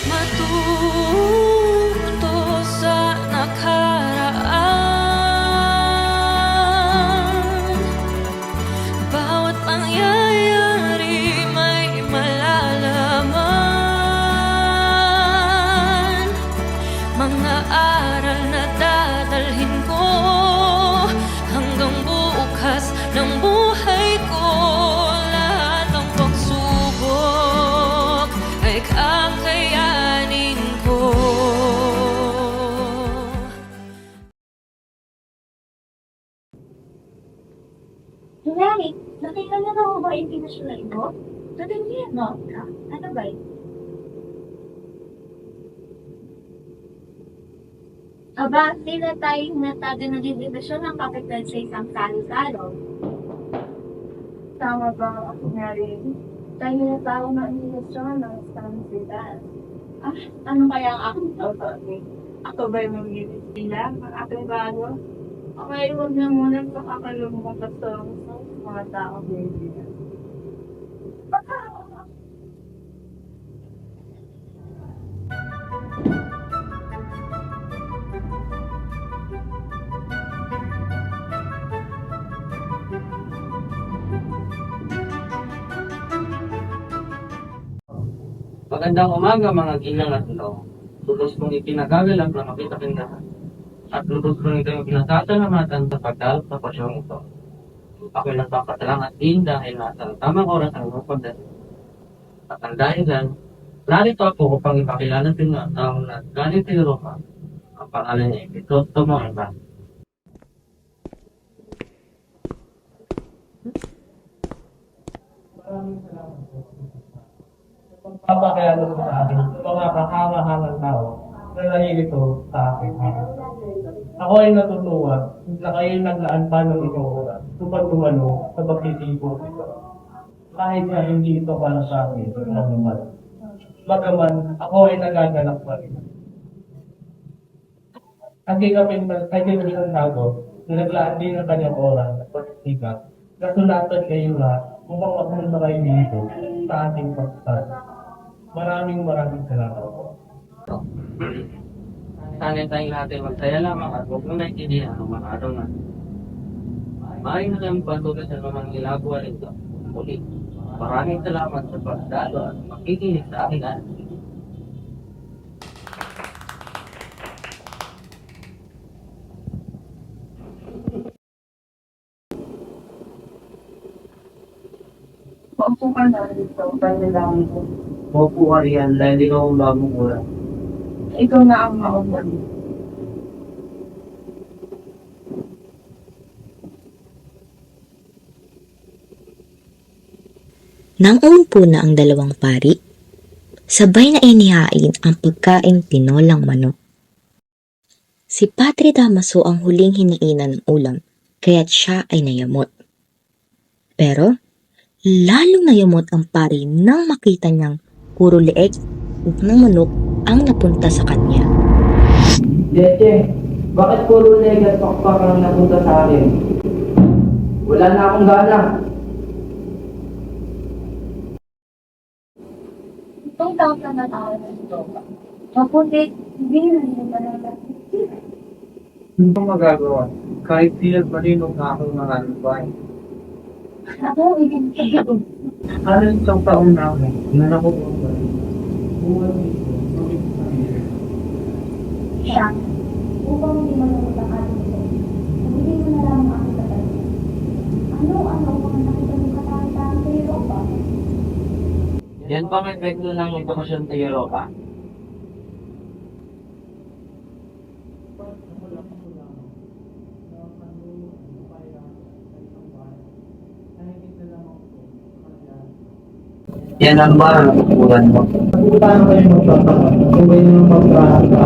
Matuto sa nakaraan. Bawat pangyayari may malalaman. Mga aral na dadalhin ko hanggang bukas ng buhay ko. Lahat ng pagsubok ay kakayanin ko. Nangyari, nakita niyo na ako ba yung pinasulat ko? Totoo mo? Ano ba yun? Aba, sila tayong natago ng division ng kapital sa isang salo-salo. Tama ba ako nangyari? Tayo na tao ng division ng isang sila. Ano kaya ang aking tawag? Ako ba yung magiging sila? Ang aking bago? Okay, huwag na muna pakakalumang kasong mga tao baby. Magandang umaga mga ginang at no. Lubos kong ipinagagalak na makita kindahan. At lubos kong ito yung pinatasalamatan sa pagdalap sa pasyong ito. Ako'y nagpapatalang at din dahil nasa tamang oras ang mapagdal. At ang dahilan, narito ako upang ipakilala sa inyo ang taong na galing sa Europa. Ang pangalan niya ay Crisostomo Ibarra. Papakilala ko sa akin, mga kahanga-hangang tao na nalilito sa akin. Ako ay natutuwa na kayo naglaan pa ng inyong oras upang dumalo sa pagtitipon ito. Kahit na hindi ito para sa akin, ano naman. Bagaman, ako ay nagagalak pa rin. Ang isang tao na naglaan din ng kanyang oras at pagtitigap, nasulatan kayo lahat upang magpunta kayo dito sa ating pagsasal. Maraming salamat po. Sana tayong lahat ay magsaya lamang at huwag mong naiintindihan ang mga araw na. Maayos na kayong patuloy sa mga ginagawa nito. Muli, maraming salamat sa pagdalo at makikinig sa aking anak. Paupo ka na dito, panlalangin ko. Opo ka riyan dahil ikaw ang bagong ulan. Ikaw na ang mauna. Nang umpo na ang dalawang pari, sabay na inihain ang pagkaing tinolang manok. Si Padre Damaso ang huling hiniinan ng ulam, kaya't siya ay nayamot. Pero, lalong nayamot ang pari nang makita niyang puro leeg ng manok ang napunta sa kanya. Leche, bakit puro leg at pakpak ang napunta sa akin? Wala na akong gana. Itong taon na tao na ito. Maputi, hindi na niyo ba naman? Ano bang magagawa? Kahit silag malinong na akong mga lubay. Ako, ibig Ano isang taon na ako? Nanakukuha. Buwan dito, bakit sa hirap? siya. Upang hindi mo naman ito. Hindi mo na lang ang tatay. Ano kung nakita mo katang-tang sa Europa? Yan bang epekto ng edukasyon sa Europa? Yan ang ba ang nakukuhan mo? Paano kayo magpapaka? Kung kayo yung magpapaka,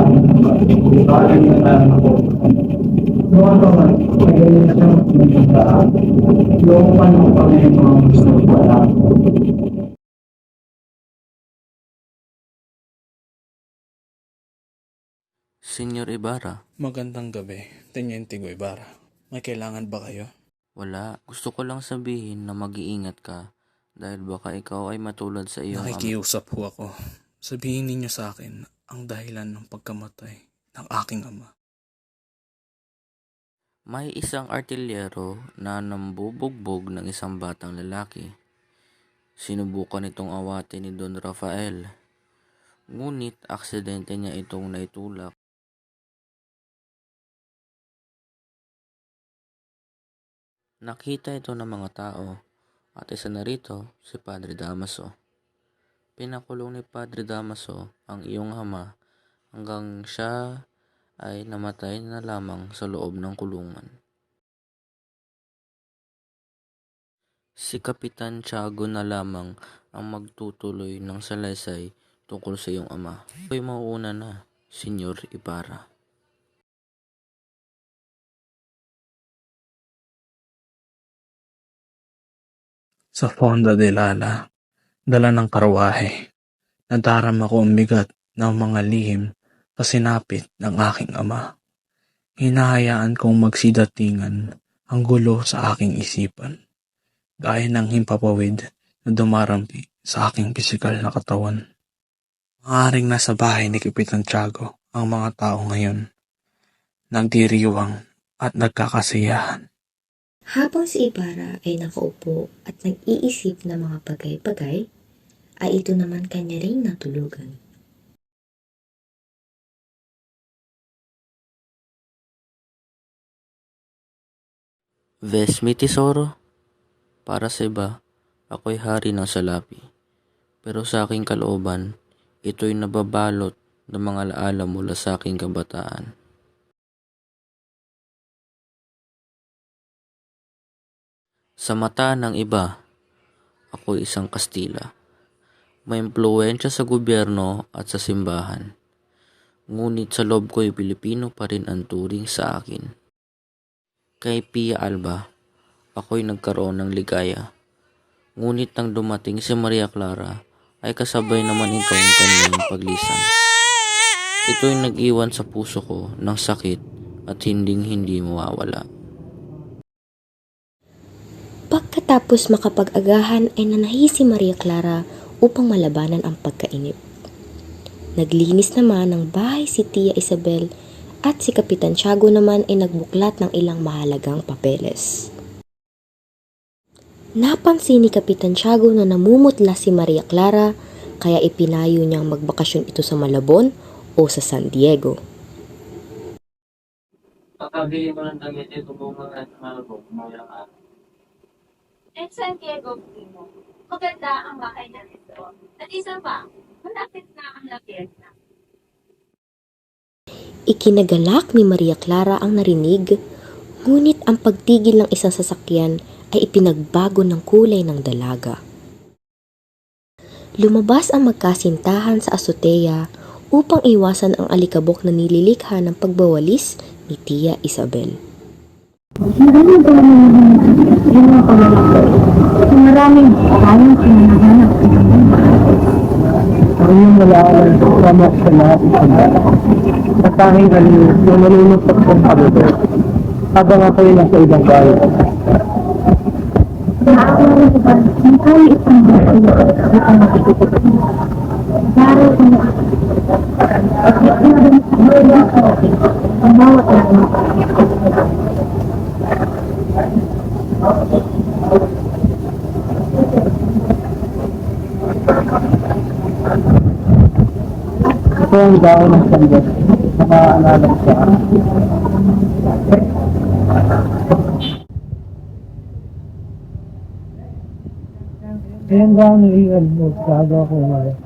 bakit na lang ako? Noon naman, magaling na siyang magpapaka. Yung paano pa ngayon mga gusto ko wala. Senyor Ibarra, Magandang gabi, Teniente Guevara. May kailangan ba kayo? wala. Gusto ko lang sabihin na mag-iingat ka dahil baka ikaw ay matulad sa iyong ama. Nakikiusap ho ako. sabihin ninyo sa akin ang dahilan ng pagkamatay ng aking ama. May isang artilyero na nambubugbog ng isang batang lalaki. Sinubukan itong awatin ni Don Rafael, ngunit aksidente niya itong naitulak. Nakita ito ng mga tao at isa na rito si Padre Damaso. Pinakulong ni Padre Damaso ang iyong ama hanggang siya ay namatay na lamang sa loob ng kulungan. Si Kapitan Tiago na lamang ang magtutuloy ng salaysay tungkol sa iyong ama. Ako'y mauuna na, Senyor Ibarra. Sa Fonda de Lala, dala ng karwahe, nadarama ko ang bigat ng mga lihim sa sinapit ng aking ama. Hinahayaan kong magsidatingan ang gulo sa aking isipan, gaya ng himpapawid na dumarampi sa aking pisikal na katawan. Maaaring nasa bahay ni Kapitan Tiago ang mga tao ngayon, nagdiriwang at nagkakasiyahan. Habang si Ibarra ay nakaupo at nag-iisip ng mga bagay-bagay, ay ito naman kanya ring natulugan. Ves mi tesoro? Para sa iba, ako'y hari ng salapi. Pero sa aking kalooban, ito'y nababalot ng mga alaala mula sa aking kabataan. Sa mata ng iba, ako'y isang Kastila. May impluwensya sa gobyerno at sa simbahan. Ngunit sa loob ko'y Pilipino pa rin ang turing sa akin. Kay Pia Alba, ako'y nagkaroon ng ligaya. Ngunit nang dumating si Maria Clara, ay kasabay naman itong kanyang paglisan. Ito'y nag-iwan sa puso ko ng sakit at hinding-hindi mawawala. Pagkatapos makapag-agahan ay nanahi si Maria Clara upang malabanan ang pagkainip. Naglinis naman ng bahay si Tia Isabel at si Kapitan Tiago naman ay nagbuklat ng ilang mahalagang papeles. Napansin ni Kapitan Tiago na namumutla si Maria Clara kaya ipinayo niyang magbakasyon ito sa Malabon o sa San Diego. Pagkabili mo ng damit ito kung mga malabog, mga araw. At San Diego, mo. Maganda ang bahay na ito. At isa pa, malapit na ang La Fiesta. Ikinagalak ni Maria Clara ang narinig, ngunit ang pagtigil ng isang sasakyan ay ipinagbago ng kulay ng dalaga. Lumabas ang magkasintahan sa azotea upang iwasan ang alikabok na nililikha ng pagbawalis ni Tia Isabel. Maraming tayong pinanahanap. Ang yung malaalan sama sa lahat isang at tanging galing yung malulupot kong pagod habang ako'y nasa ibang bahay. Ang isang Ito ang dao ng sandat na maaalala sa akin. Ayan ba ang naiiwan mo bago ako umalis?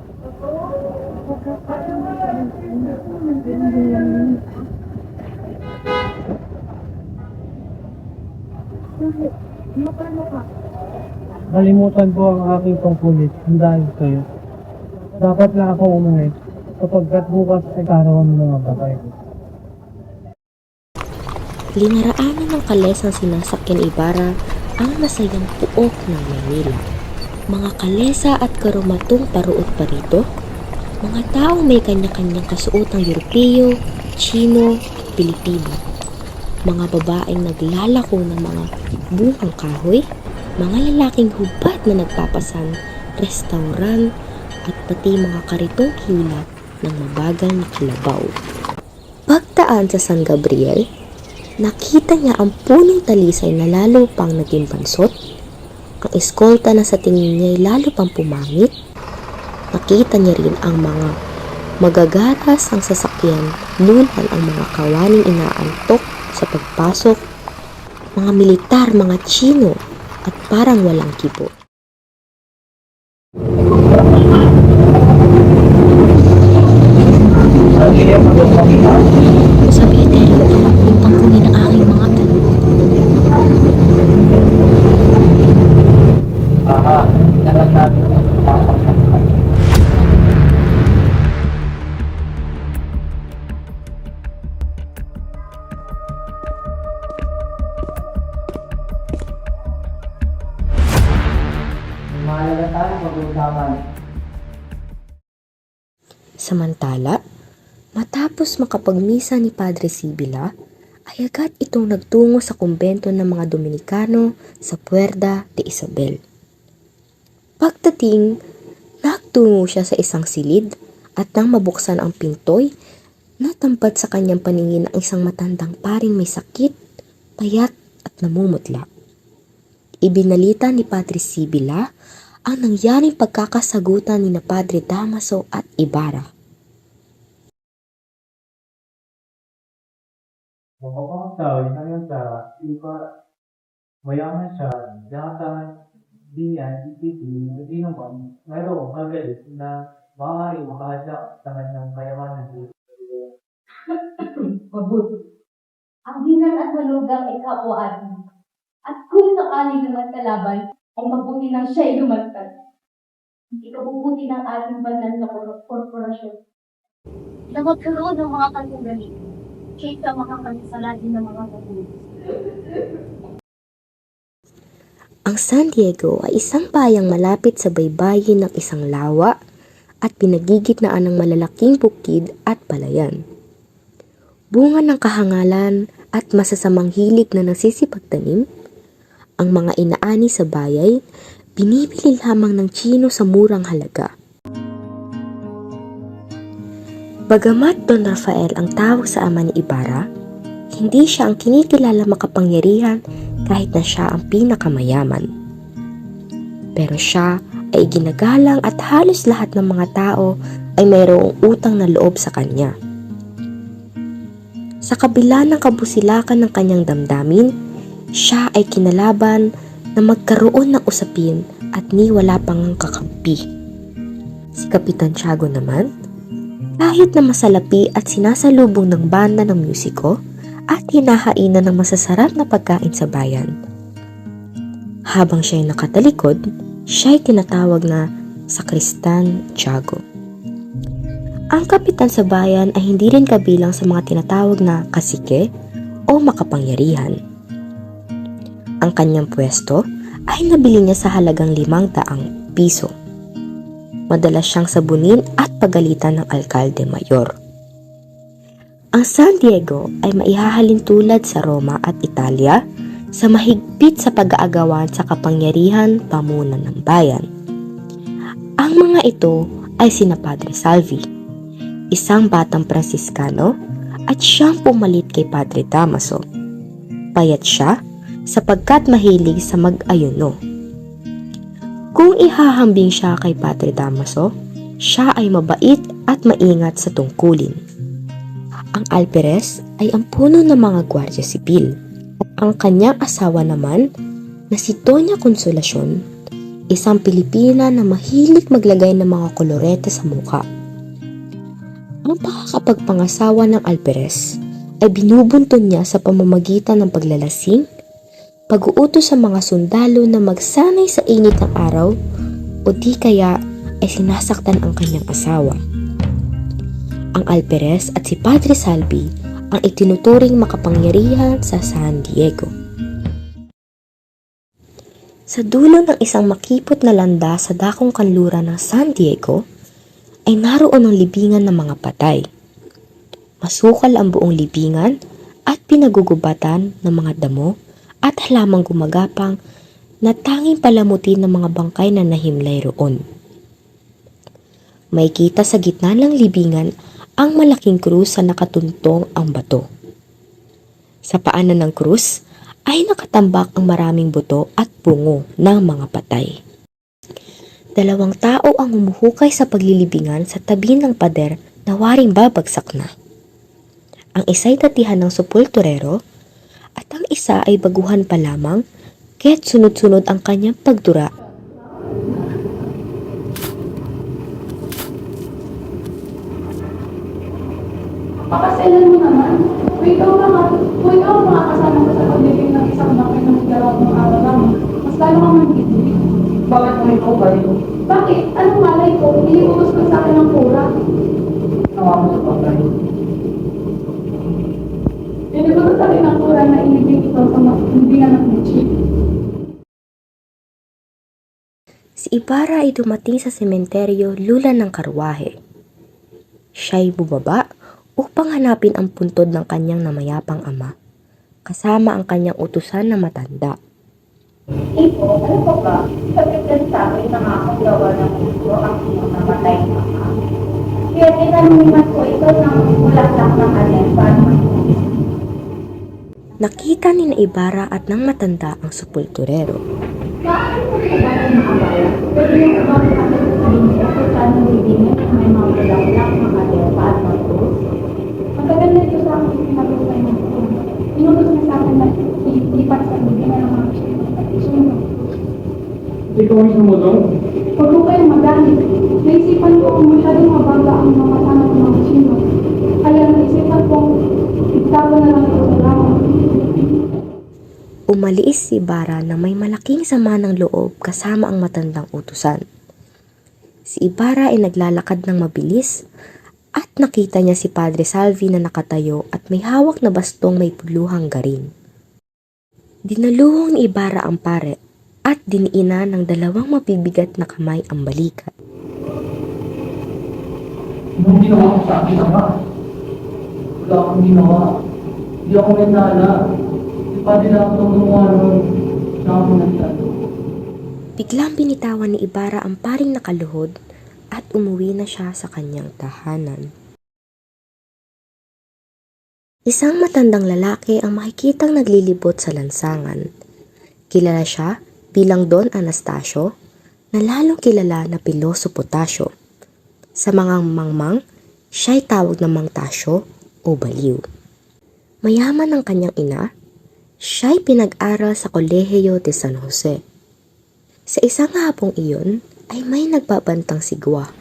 Nalimutan ko ang aking pangkulit dahil sa'yo. Dapat lang ako umuwi kapagkat bukas ay karawan ng mga bagay. Linaraanan ng kalesang sinasakyan Ibarra ang masayang puok ng Manila. Mga kalesa at karumatong paruot pa rito, mga taong may kanya-kanyang kasuotang Europeo, Chino, Pilipino. Mga babaeng naglalako ng mga bungang kahoy, mga lalaking hubad na nagpapasan, restaurant, at pati mga karitong kilap ng mabagal na kalabaw. Pagdaan sa San Gabriel, nakita niya ang punong talisay na lalo pang naging bansot, ang eskolta na sa tingin niya ay lalo pang pumangit. Nakita niya rin ang mga magagaras ang sasakyan, nunal ang mga kawaning inaantok sa pagpasok, mga militar, mga Tsino, at parang walang kibo. Sabi ni Terry, yung pangkunin ng aking mga tanong. Mahalaga tayo pag-usapan. Samantala, matapos makapagmisa ni Padre Sibila, ay agad itong nagtungo sa kumbento ng mga Dominikano sa Puerta de Isabel. Pagdating, nagtungo siya sa isang silid at nang mabuksan ang pintoy, natampad sa kanyang paningin ang isang matandang paring may sakit, payat at namumutla. Ibinalita ni Padre Sibila ang nangyaring pagkakasagutan ni na Padre Damaso at Ibarra. Mapapakasawin naman sa iba, mayaman siya, data, diyan, hindi naman, mayroong magalit na maaari makahadla sa kanyang kayamanan. Mabuti. Ang hinan at malugang ay kapuan. At kung sakali naman kalaban, ay mabuti nang siya'y lumagtas. Ikabubuti ng ating banal na korporasyon na magkaroon ng mga kanungali kaysa makakamisala din ng mga kabuti. Ang San Diego ay isang bayang malapit sa baybayin ng isang lawa at pinagigitnaan ng malalaking bukid at palayan. Bunga ng kahangalan at masasamang hilig na nasisipagtanim, ang mga inaani sa bayay, binibili lamang ng Tsino sa murang halaga. Bagamat Don Rafael ang tawag sa ama ni Ibarra, hindi siya ang kinikilala makapangyarihan kahit na siya ang pinakamayaman. Pero siya ay ginagalang at halos lahat ng mga tao ay mayroong utang na loob sa kanya. Sa kabila ng kabusilakan ng kanyang damdamin, siya ay kinalaban na magkaroon ng usapin at ni wala pang kakampi. Si Kapitan Tiago naman, kahit na masalapi at sinasalubong ng banda ng musiko at hinahainan ng masasarap na pagkain sa bayan. Habang siya ay nakatalikod, siya ay tinatawag na Sakristan Tiago. Ang kapitan sa bayan ay hindi rin kabilang sa mga tinatawag na kasike o makapangyarihan. Ang kanyang pwesto ay nabili niya sa halagang 500 piso. Madalas siyang sabunin at pagalitan ng alkalde mayor. Ang San Diego ay maihahalin tulad sa Roma at Italia sa mahigpit sa pag-aagawan sa kapangyarihan pamunan ng bayan. Ang mga ito ay sina Padre Salvi, isang batang Pransiskano at siyang pumalit kay Padre Damaso. Payat siya sapagkat mahilig sa mag-ayuno. Kung ihahambing siya kay Padre Damaso, siya ay mabait at maingat sa tungkulin. Ang alperes ay ang puno ng mga gwardiya sibil at ang kanyang asawa naman na si Doña Consolacion, isang Pilipina na mahilig maglagay ng mga kolorete sa muka. Ang pakakapagpangasawa ng alperes ay binubunton niya sa pamamagitan ng paglalasing, pag-uutos sa mga sundalo na magsanay sa init ng araw o di kaya ay sinasaktan ang kanyang asawa. Ang alperes at si Padre Salvi ang itinuturing makapangyarihan sa San Diego. Sa dulo ng isang makipot na landa sa dakong kanluran ng San Diego ay naroon ang libingan ng mga patay. Masukal ang buong libingan at pinagugubatan ng mga damo at halamang gumagapang na tanging palamutin ng mga bangkay na nahimlay roon. May kita sa gitna ng libingan ang malaking krus sa nakatuntong ang bato. Sa paanan ng krus ay nakatambak ang maraming buto at bungo ng mga patay. 2 tao ang humuhukay sa paglilibingan sa tabi ng pader na waring babagsak na. Ang isa'y datihan ng sepulturero at ang isa ay baguhan pa lamang kaya't sunod-sunod ang kanyang pagdura. Pakaselan mo naman. Kung ikaw ang makakasama ko sa paglibing ng isang bakit na magdaraw ng araw lang, mas lalo kang magiging. Bakit mo ikaw ba ito? Bakit? Anong malay ko? Iniutos ko sa akin ng kura. Nawa mo sa bagay. Iniutos sa akin ng kura na ilibing ito sa libingan ng Michi. Si Ibarra ay dumating sa sementeryo lula ng karwahe. Siya'y bumaba upang hanapin ang puntod ng kanyang namayapang ama, kasama ang kanyang utusan na matanda. Ito, ano ko ba? Sabitan sa akin na nakakagawa ng gusto ang iyong namatay na ama. Kaya tinanungan ko ito ng bulaklak ng alempan. Nakita ni na Ibarra at ng matanda ang sepulturero. Maaari mo rin ba ang maabala? Pero yung ibang kapit sa inyo kung saan nalibingin na may mga bulaklak ng alempa at mga krus. Matagal na ito sa akin pinagusay ng ito. Inutos niya sa akin na ilipat sa libingan ng mga sunod. Ikaw mismo mo doon? Huwag ko kayong magalit. Naisipan ko kung masyadong mabaga ang mga kasama ng mga sino. Kaya naisipan kong itago na lang ito sa langit. Umaliis si Ibarra na may malaking sama ng loob kasama ang matandang utusan. Si Ibarra ay naglalakad ng mabilis at nakita niya si Padre Salvi na nakatayo at may hawak na bastong may puluhang garin. Dinaluhong ni Ibarra ang pare at diniina ng 2 mabibigat na kamay ang balikat. Anong ginawa ko sa akin, ama? Wala akong ginawa. Hindi ako may nala. Di pa din ako gumawa nun. Na ako nagtalo. Biglang binitawan ni Ibarra ang paring nakaluhod at umuwi na siya sa kanyang tahanan. Isang matandang lalaki ang makikitang naglilibot sa lansangan. Kilala siya bilang Don Anastasio, na lalong kilala na Piloso Potasio. Sa mga mangmang, siya'y tawag na Mang Tasyo o Baliw. Mayaman ang kanyang ina, siya'y pinag-aral sa Kolehiyo de San Jose. Sa isang hapong iyon ay may nagbabantang sigwa.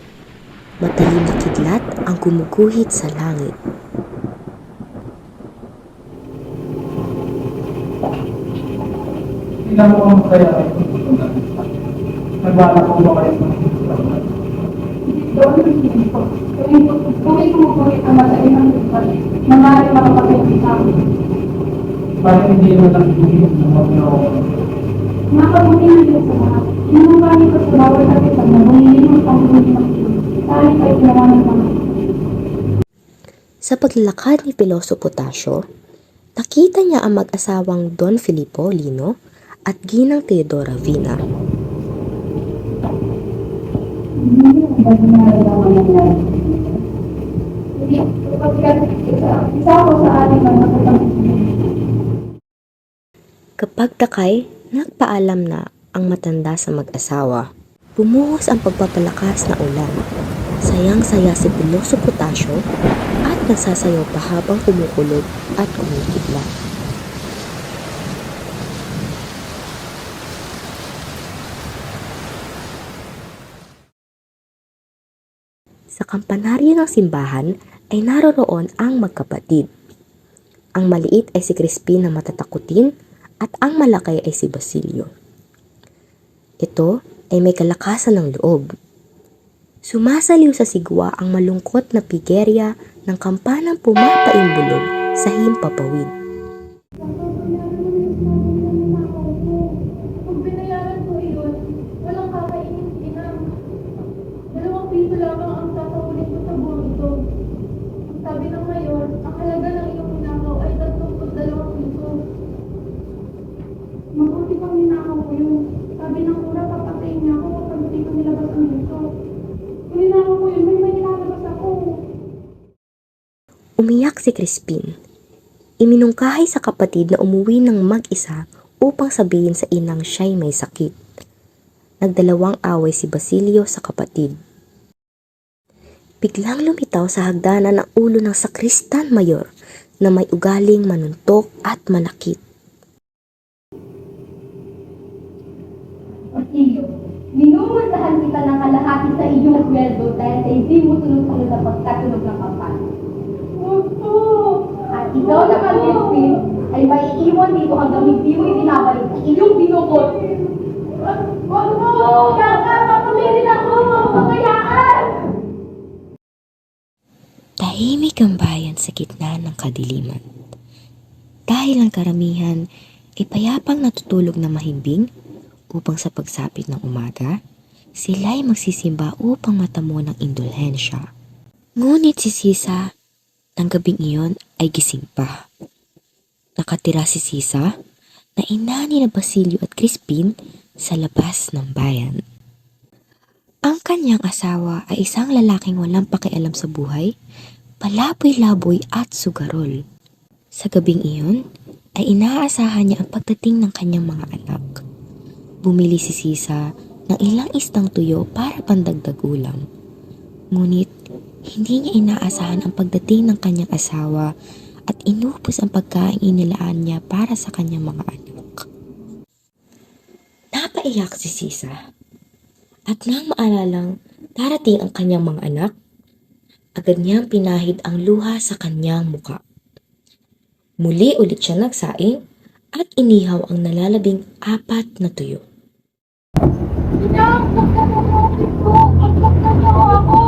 Matalim na kidlat ang gumuguhit sa langit. Tingnan mo kung kaya ito. Nagbalak ko ba kayo? Doon yung hindi ko. Kung ikumukulit ang matay ng lupa, mamari makapagay sa akin. Bakit hindi mo lang ibigin ng mga ginawa ko? Makabuti ng Diyos sa lahat. Inumani ko sa bawat kapitan na bumilimot ang huli ng Diyos. Kahit ay ginawa ng mga. Sa paglalakad ni Piloso Potasio, nakita niya ang mag-asawang Don Filippo Lino at Ginang Teodora Vina. Hindi ang bagay na nalaman ng yan. Hindi, kapag isa ako sa ating mga kapatid. Kapag takay, nagpaalam na ang matanda sa mag-asawa. Bumuhos ang pagpapalakas na ulan. Sayang-saya si Piloso Potasio at nagsasayaw pa habang kumukulog at kumikidlat. Sa kampanaryo ng simbahan ay naroroon ang magkapatid. Ang maliit ay si Crispin na matatakutin at ang malaki ay si Basilio. Ito ay may kalakasan ng loob. Sumasaliw sa sigwa ang malungkot na pigerya ng kampanang pumapaimbulog sa himpapawid. Kung binayaran ko iyon, walang kakainin inang. 2 piso lamang ang sasaulin ko sa buong ito. Ang sabi ng mayor, ang halaga ng iyong ninakaw ay 32 piso. Mabuti pang ninakaw ko yun. Sabi ng kura, papatayin niya ako kapag hindi ko nilabas ang ito. Kung ninakaw ko yun, Umiyak si Crispin. Iminungkahi sa kapatid na umuwi ng mag-isa upang sabihin sa inang siya'y may sakit. Nagdalawang away si Basilio sa kapatid. Biglang lumitaw sa hagdanan ang ulo ng sakristan mayor na may ugaling manuntok at manakit. Basilio, minumultahan kita ng kalahati sa iyong sweldo dahil sa hindi mo sunod-sunod na pagkatunog ng kampanya. At ikaw naman, Crispin, ay maiiwan dito hanggang hindi mo ibinabalik ang iyong binukod. Wag mo! Kaka, papamirin ako! Papayaan! Tahimik ang bayan sa gitna ng kadiliman. Dahil ang karamihan ay payapang natutulog na mahimbing upang sa pagsapit ng umaga, sila ay magsisimba upang matamo ng indulhensya. Ngunit si Sisa, ng gabing iyon ay gising pa. Nakatira si Sisa na ina ni na Basilio at Crispin sa labas ng bayan. Ang kanyang asawa ay isang lalaking walang pakialam sa buhay, palaboy-laboy at sugarol. Sa gabing iyon ay inaasahan niya ang pagdating ng kanyang mga anak. Bumili si Sisa ng ilang istang tuyo para pandagdag ulam. Ngunit hindi niya inaasahan ang pagdating ng kanyang asawa at inubos ang pagkain inilaan niya para sa kanyang mga anak. Napaiyak si Sisa. At nang maalalang darating ang kanyang mga anak, agad niyang pinahid ang luha sa kanyang muka. Muli ulit siya nagsaing at inihaw ang nalalabing 4 na tuyo. Inyong, pagkakakakit ko! Pagkakakit niyo ako!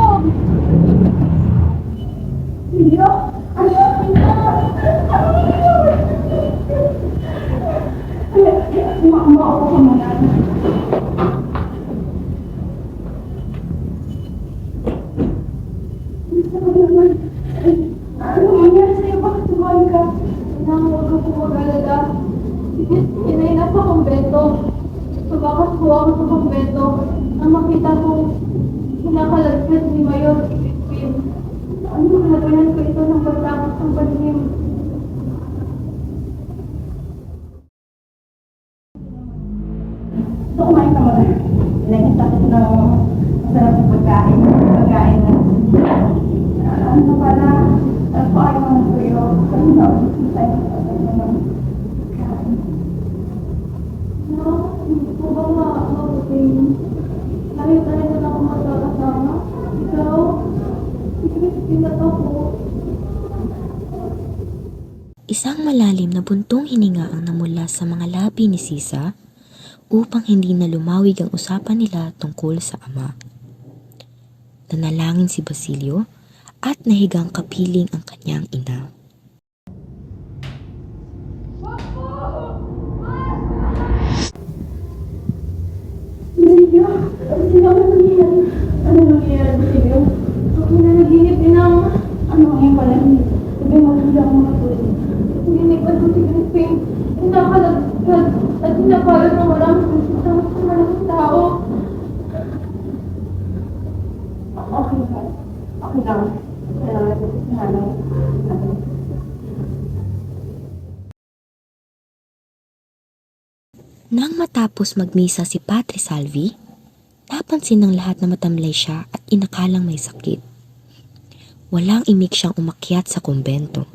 Iyo! Ano? Maupo ka muna. Ano mangyari sa'yo? Bakit tumahan ka? Huwag ka po mag-alala. Sinay na sa kumbento. Tumakas po ako sa kumbento nang makita kong kinakalagpas ni Mayor Crispin. Ano nalabanan ko ito ng pagtakot ng paningin? So, kumain ka muna. Ilagyan sa akin ng masarap na pagkain. Pagkain na. Ano pala? Paano ang tuyo? Ano na? Tayo sa akin ng pagkain. No, hindi po ba mabuting? Ayaw talaga na ako magkakasama. Ikaw? Si Crispin na to po. Isang malalim na buntong hininga ang namula sa mga labi ni Sisa upang hindi na lumawig ang usapan nila tungkol sa ama. Nanalangin si Basilio at nahigang kapiling ang kanyang ina. Basilio? Basilio, ano nangyayari? Ano nangyayari, Basilio? Ako na naginip din ang... Ano ngayon pala? Sabi mo, hindi ako makatulog. Naginip ba ito si Crispin? Hinakalagpag at hinakalat ng maraming tao. Okay ba? Okay lang. Nang matapos magmisa si Padre Salvi, napansin ng lahat na matamlay siya at inakalang may sakit. Walang imik siyang umakyat sa kumbento.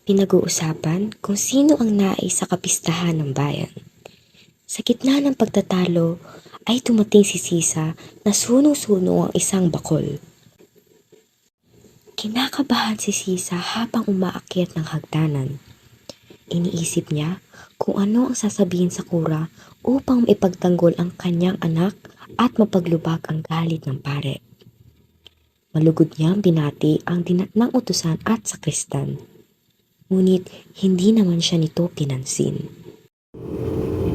Pinag-uusapan kung sino ang nais sa kapistahan ng bayan. Sa gitna ng pagtatalo ay tumating si Sisa na sunong-suno ang isang bakol. Kinakabahan si Sisa habang umaakyat ng hagdanan. Iniisip niya kung ano ang sasabihin sa kura upang maipagtanggol ang kanyang anak at mapaglubag ang galit ng pare. Malugod niyang binati ang dinatnang utusan at sakristan. Ngunit hindi naman siya nito pinansin.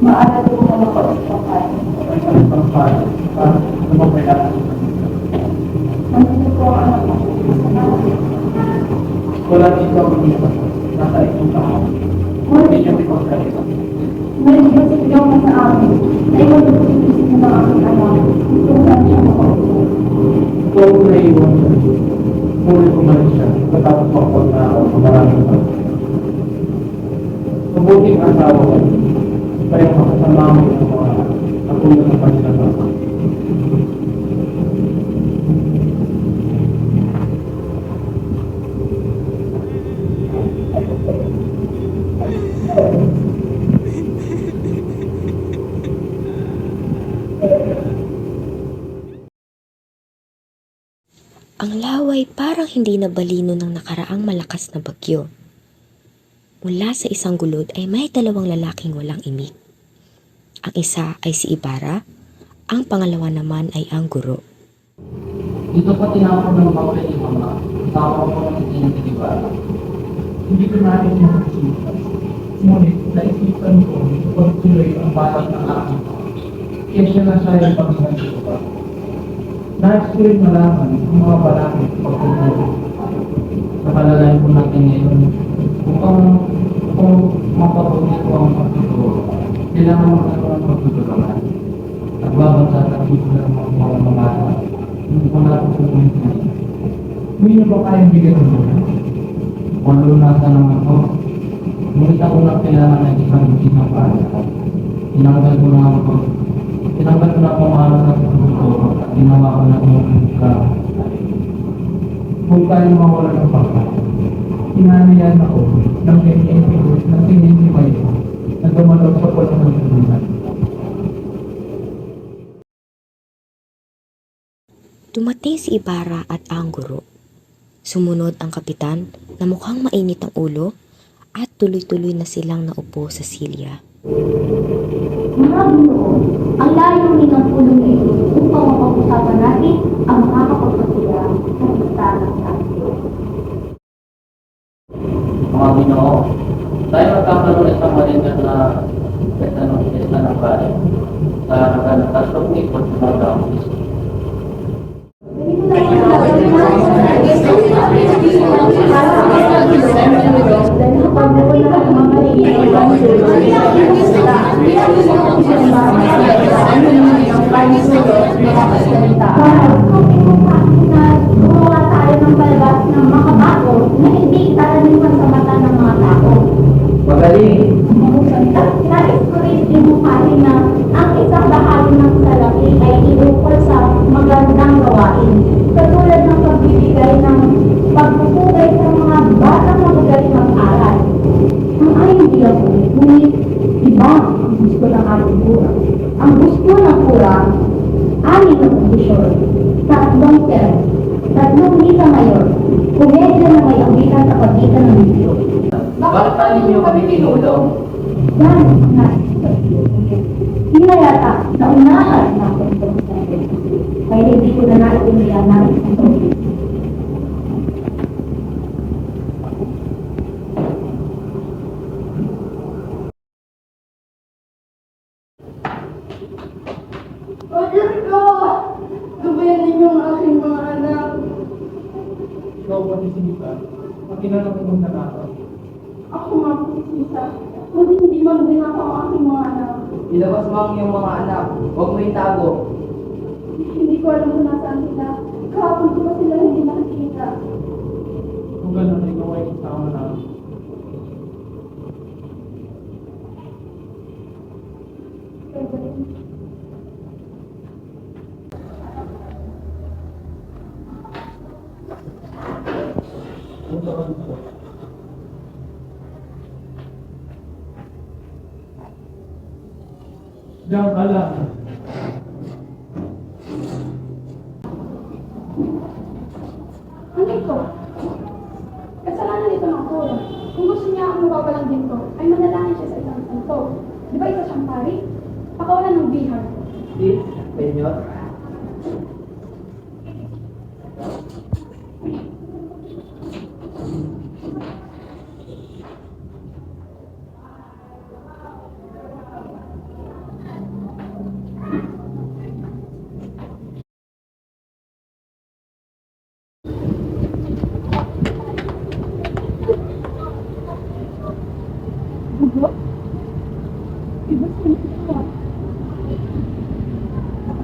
Maaari ko na makapagpapay. Nandito po ang anak ko. Wala dito ako dito. Nasa itong tao. Hindi niyo ipagkalito. Narinig ba sigaw na sa amin? Ay magpapagpapagpapag ng aking anak. Kung saan siya makapagpapag. Kung naiwan, muli kumalit siya. pagkatapos magpagkakaw sa maraming pa. Mabuting asawa ko, kaya makasama mo ng mga katulad ng kanilang bata. Ang laway parang hindi nabalino ng nakaraang malakas na bagyo. Mula sa isang gulod ay may dalawang lalaking walang imik. Ang isa ay si Ibarra, ang pangalawa naman ay ang guro. Dito pa tinapon ng bawal ni Mama. Tawag ko ng iba. Hindi ko natin nakikita. Ngunit naisipan ko pagtuloy ang batas ng aking kaya siya na siya yung pagmamahal ko pa. Nais ko rin malaman ang mga balakid pagtuloy. Nakalalayan po natin ngayon. Kung mapabuti ko ang pagtuturo, kailangan magkaroon ng pagtutulungan. Nagbabasa at dito na mga mamasa. Hindi ko natin pupuntin. Hindi niyo ba kayang bigyan ng muna? Kung lunasan naman ko, ngunit ako na kailangan ng isang gisang para. Tinanggal ko na ako. Tinanggal ko na ako ang araw ng pagtuturo at ginawa ko na kung ka. Kung tayo mawala ng pagkakas, hinanayan ako ng sinintibay ko na dumalaw sa pulang ng tulungan. Dumating si Ibarra at ang guro. Sumunod ang kapitan na mukhang mainit ang ulo at tuloy-tuloy na silang naupo sa silya. Mga Ginoo, ang layunin ng pulong na ito upang mapag-usapan natin ang makakapagpasaya sa listahan ng atin. Mga Ginoo, tayo magkakaroon isang malingan na pesta ng bahay sa harapan ng tatlong ikot ng mga tao. Gumawa tayo ng palabas ng mga bago na hindi itaraniwan sa mata ng mga tao. Magaling! Nais ko rin inupahin na ang isang bahagi ng salapi ay iukol sa magandang gawain. Katulad ng pagbibigay ng pagpupugay sa mga batang magagaling mag-aral. Ang ayon hindi ako, ngunit iba ang gusto ng ating pura. Ang gusto ng pura, amin na kondisyon, tatlong term, tatlong misa ngayon, komedya na may ambitan sa pagitan ng video. Bakit pa ninyo kami tinulong? Yan, hindi na yata naunahan na ako ito. Kaya hindi ko na naiindihan na ito. Roger ko! Gabayan ninyo ang aking mga anak. Ikaw pati sinita, makinala ko ng nanakaw. Ako nga po sisa. Ngunit hindi man din ako ang aking mga anak. Ilabas mo ang iyong mga anak. Huwag mo itago. Hindi ko alam kung nasaan sila. Kahapon ko pa sila hindi nakikita. Kung gano'n, ikaw ay kasama na. Diyan ka lang. Ano ito? Kasalanan nito ng puro. Kung gusto niya akong mawawalan dito, ay manalangin siya sa isang santo. Di ba isa siyang pari? Pakawalan ng bihar. Please, Senyor.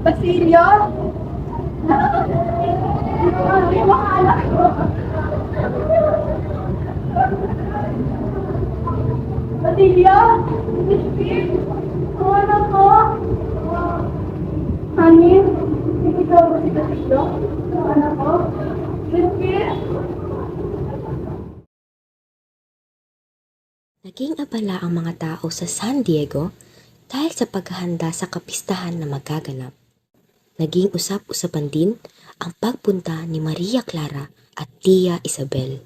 Basilio? Yung mga anak ko. Naging abala ang mga tao sa San Diego dahil sa paghahanda sa kapistahan na magaganap. Naging usap-usapan din ang pagpunta ni Maria Clara at Tia Isabel.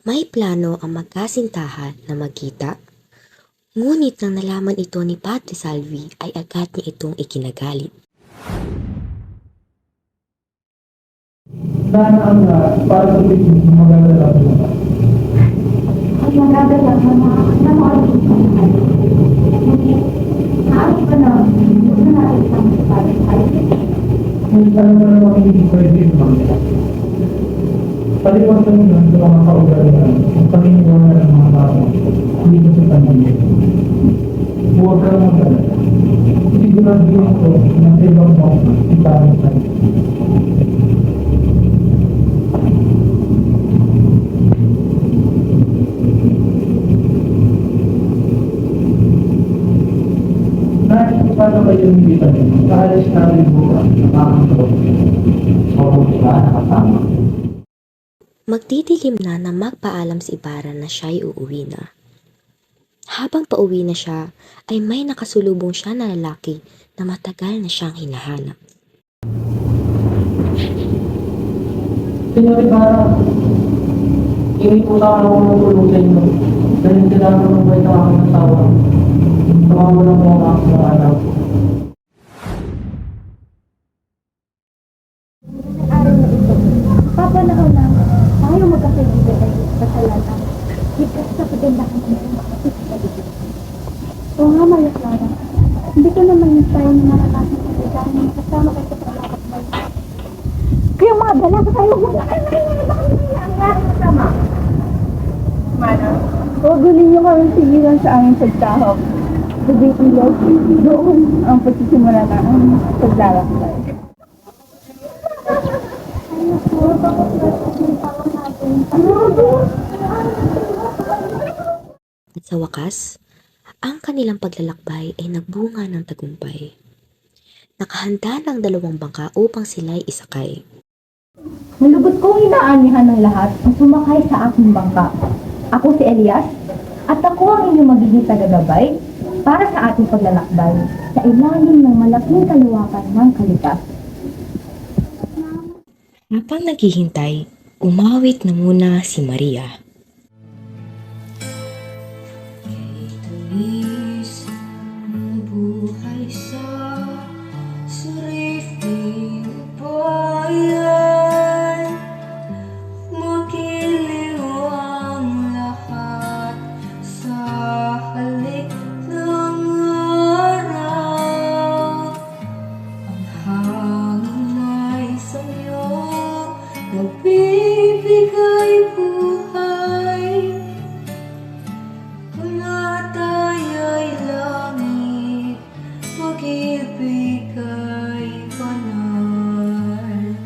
May plano ang magkasintahan na magkita, ngunit nang nalaman ito ni Padre Salvi ay agad niya itong ikinagalit. Sana ang para sa pagiging maganda lang. Ay, magagalang na Halos pa na, huwag na natin isang sapalit. Kung saan mo naman hindi pwede naman. Paliwasan mo lang sa mga kaugalian ang paniniwala ng mga tao dito sa pamilya. Huwag ka naman talaga. Siguraduhin ko na sa ibang bansa si Padre Salvi. Paano kayo nilitan? Kaalis namin bukas ng aking tropa. Mabuti ba nakasama? Magdidilim na magpaalam si Ibarra na siya'y uuwi na. Habang pauwi na siya, ay may nakasulubong siya na lalaki na matagal na siyang hinahanap. Senyor Ibarra, iniputa ako ng tulong sa inyo. Dahil kailangan ko ng ng aking asawa. Tumawalan mo ang aking mga anak. Araw na ito, papanahon na tayo magkakaibigan ay kasalanan. Higit sa pagandahan ng mga kapatid sa bibig. Oo nga, Maria Clara. Hindi ko naman yung tayo na naranasan sa kailangan kasama kayo sa pagkakabay. Kaya mga dalaga tayo, huwag na kayo nangyayari kasama. Mana, huwag ulit niyo kami sigilan sa aming pagtahok. Sa dating love, doon ang pagsisimula na ang paglalakbay. At sa wakas, ang kanilang paglalakbay ay nagbunga ng tagumpay. Nakahanda ng 2 bangka upang sila'y isakay. Nalubot kong inaanihan ng lahat na sumakay sa aking bangka. Ako si Elias, at ako ang inyong magiging tagagabay para sa ating paglalakbay sa ilalim ng malaking kaluwakan ng kalipas. Habang naghihintay, umawit na muna si Maria. Tamis ang buhay sa suriting bayan. Magiliw ang lahat sa halik ng araw. Ang hangin ay sa'yo nagbibigay buhay. Mula tayo'y langit, pag-ibig ay banal.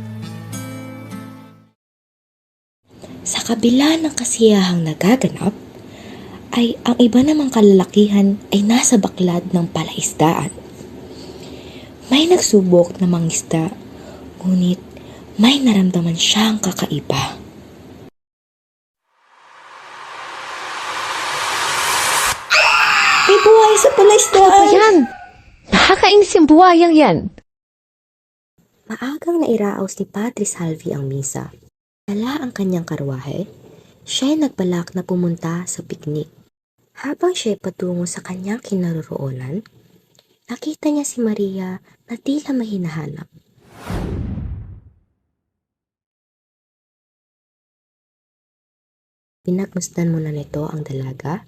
Sa kabila ng kasiyahang nagaganap, ay ang iba namang kalalakihan ay nasa baklad ng palaisdaan. May nagsubok na mangisda, ngunit may naramdaman siyang kakaiba. May buhay sa palaisdaan! Yan! Nakakainis yung buhayang yan! Maagang nairaos ni Padre Salvi ang misa. Dala ang kanyang karwahe, siya'y nagbalak na pumunta sa piknik. Habang siya'y patungo sa kanyang kinaroroonan, nakita niya si Maria na tila may hinahanap. Pinagmasdan muna nito ang dalaga,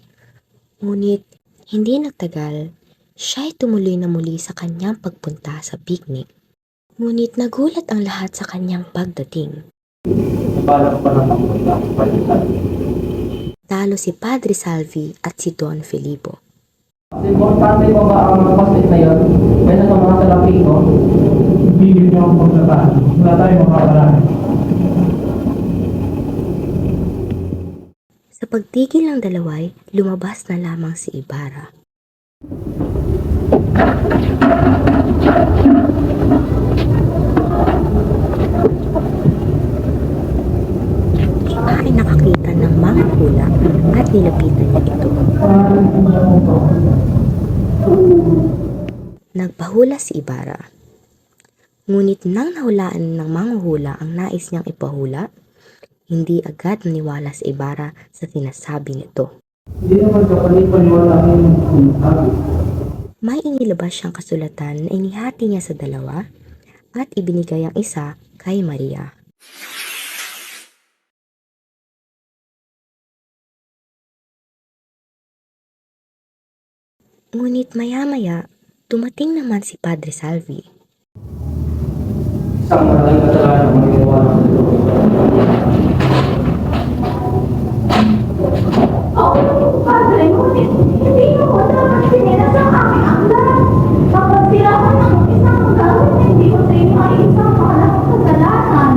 ngunit hindi nagtagal, siya'y tumuloy na muli sa kanyang pagpunta sa piknik. Ngunit nagulat ang lahat sa kanyang pagdating. Balak pa naman mo sa Padre Salvi. Talo si Padre Salvi at si Don Felipo. Importante ba ang mga pasit na yun? Kaya sa mga salapi ko, bigyan niyo ang pagkataan. Wala tayong makakaraan. Sa pagtigil ng dalaway, lumabas na lamang si Ibarra. Siya ay nakakita ng mga hula at nilapitan niya ito. Nagpahula si Ibarra. Ngunit nang nahulaan ng manghuhula ang nais niyang ipahula, hindi agad naniwala si Ibarra sa sinasabi nito. Hindi naman kapaniwala yung sinasabi. May inilabas siyang kasulatan na inihati niya sa dalawa at ibinigay ang isa kay Maria. Ngunit maya-maya, dumating naman si Padre Salvi. Isang malaking kasalanan ang magagawa ng Padre, ngunit hindi mo dapat sinilas ang aking aklat. Kapag sila ko ng isang gawin na hindi ko sa inyo ay isang malaking kasalanan.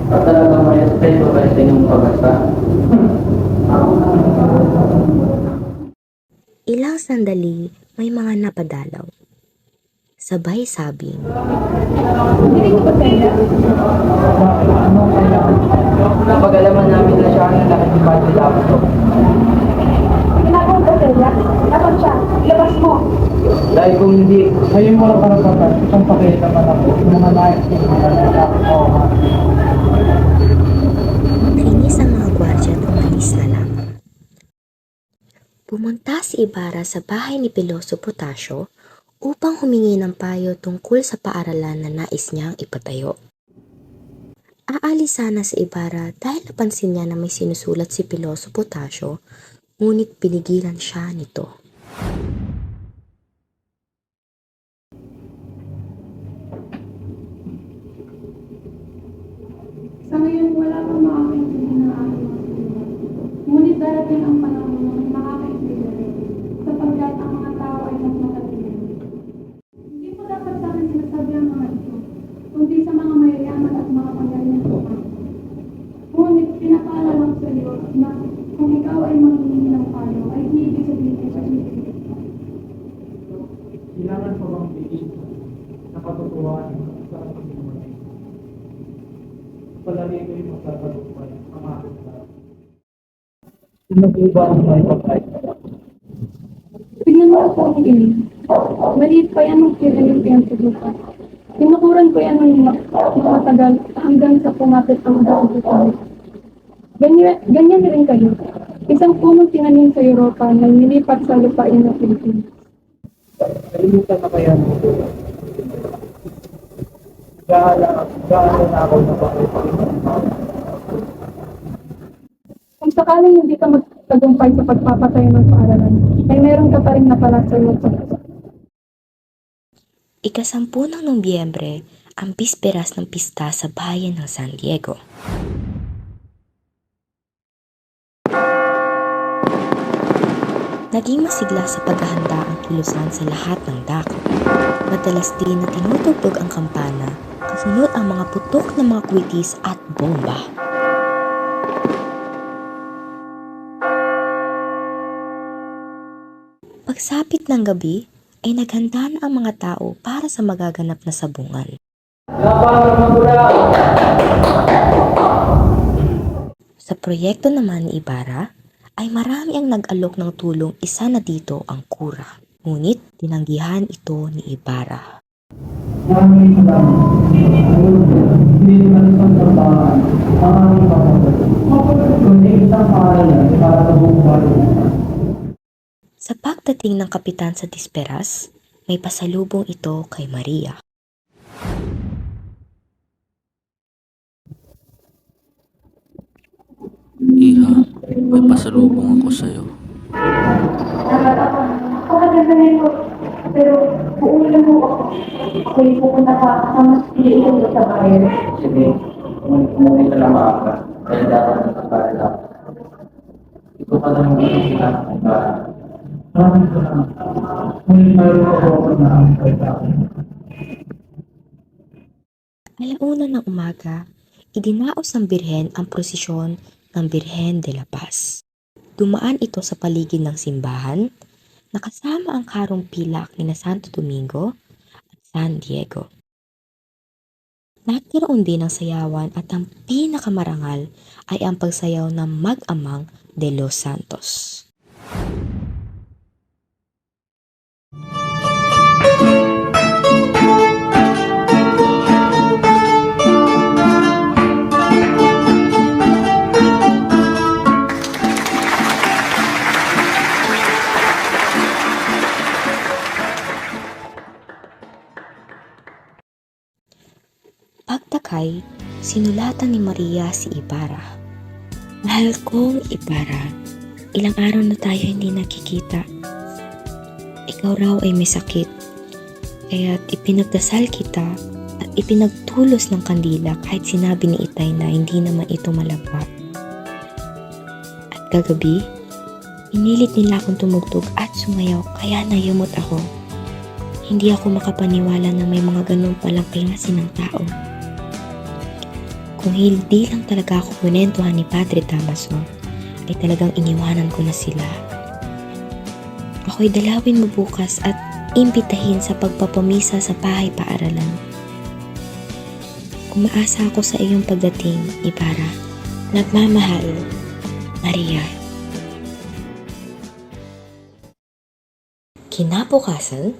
At talagang may respeto kayo sa inyong pag-asa. Ilang sandali, may mga napadalaw. Sabay sabing, Hindi ko ba sa'yo? Napag-alaman namin na siya ang lalaki ni Padre Damaso. Ginagawa ba sa'yo? Dapat siya, ilabas mo. Dahil kung hindi, Ngayon mo lang karapatan, isang pakita naman ako, mga nais yung mga lalaki ko. nainis ang mga gwardya at umalis na lamang. Pumunta si Ibarra sa bahay ni Piloso Potasio upang humingi ng payo tungkol sa paaralan na nais niyang ipatayo. Aalis sana si Ibarra dahil napansin niya na may sinusulat si Piloso Potasio, ngunit pinigilan siya nito. Sa ngayon, wala pang makakaintindi na aking mga sulat. Ngunit darating ang panahon na makakaintindi rin, sapagkat ang mga tao ay mas matalino. Hindi po dapat sa akin sinasabi ang mga ito, kundi sa mga mayayaman at mga panggalingan ko. Ngunit pinapaalam sa iyo na kung ikaw ay manghihingi ng payo, ay hindi ibig sabihin ay pag-ibig. Kailangan pa bang piliin na katotohanan sa ating mga palagi ko yung magtatalupay ang aking lahat. Sino po ba ang may pagkain? Tignan mo ako ang ini. Maliit pa yan ng kira yung pinagsusukan. Tinukuran ko yan ng matagal hanggang sa pumapit ang dapat. Ganyan rin kayo. Isang punong tinanim sa Europa na nilipat sa lupain ng Pilipinas. Kalimutan na kaya mo ito. Gaano na ako na bakit. Kung sakaling hindi ka magtagumpay sa pagpapatayo ng paaralan, ay meron ka pa rin napala sa iyong pagkakas. Ika-10 ng Nobyembre, ang bisperas ng pista sa bayan ng San Diego. Naging masigla sa paghahanda ang kilusan sa lahat ng dako. Madalas din na tinutugtog ang kampana, kasunod ang mga putok ng mga kwitis at bomba. Pagsapit ng gabi, ay naghanda na ang mga tao para sa magaganap na sabungan. Sa proyekto naman ni Ibarra, ay marami ang nag-alok ng tulong, isa na dito ang kura. Ngunit tinanggihan ito ni Ibarra. Maraming salamat. Hindi naman isang trabahan ang aming papagod. Kundi isang paaralan para sa buong bayan. Sa pagdating ng kapitan sa Disperas, may pasalubong ito kay Maria. Iha, may pasalubong ako sa'yo. Pakaganda na ito. Pero buong lang mo ako. Ako'y pupunta ka sa mas piliin sa bayan. sige, ngunit na lang maaga. Kaya dapat nagpaparala. Ito pa lang yung sinabi ng Ibarra. Maraming salamat. Ngunit mayroon ako na ang pagkain. Alauna ng umaga, idinaos ng Birhen ang prosesyon ng Birhen de la Paz. Dumaan ito sa paligid ng simbahan, nakasama ang karong pilak ni na Santo Domingo at San Diego. Nagkaroon din ng sayawan at ang pinakamarangal ay ang pagsayaw ng mag-amang De Los Santos. Pagtakay, sinulatan ni Maria si Ibarra. Mahal kong Ibarra, ilang araw na tayo hindi nakikita. Ikaw raw ay may sakit, kaya't ipinagdasal kita at ipinagtulos ng kandila kahit sinabi ni Itay na hindi naman ito malagwa. At kagabi, inilit nila akong tumugtog at sumayaw kaya nayamot ako. Hindi ako makapaniwala na may mga ganun palang klase ng tao. Kung hindi lang talaga ako kunentuhan ni Padre Damaso, ay talagang iniwanan ko na sila. Ako'y dalawin mo bukas at imbitahin sa pagpapamisa sa bahay paaralan. Umaasa ako sa iyong pagdating, Ibarra. Nagmamahal, Maria. Kinabukasan,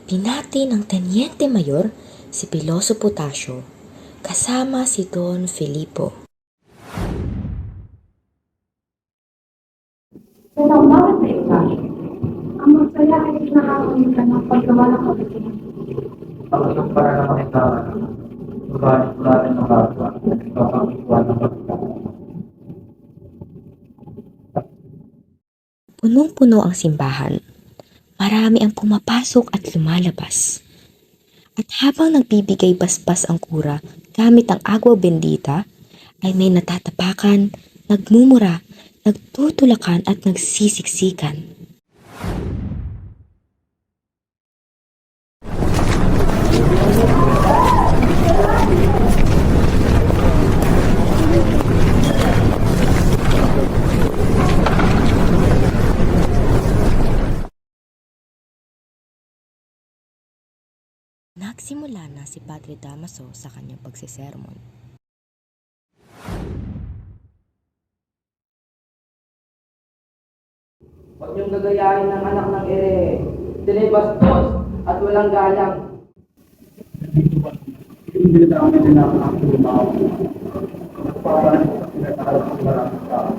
pinati ng Teniente Mayor si Piloso Potasio kasama si Don Filipo. Pero bakit na ito? Ang masaya ay nakakalimutan ng paggawa ng kabitin. Pagkakot para na makita subalit wala rin ang kapwa at ipapakikuan ng pagkakot. Punong-puno ang simbahan. Marami ang pumapasok at lumalabas. At habang nagbibigay basbas ang kura gamit ang agwa bendita, ay may natatapakan, nagmumura, nagtutulakan at nagsisiksikan. Nagsimula na si Padre Damaso sa kanyang pagsisermon. Huwag niyong gagayahin ng anak ng ere. Sila'y bastos at walang galang. Hindi na kami nila ang tumaw. Para pinatawag ang maraming tao.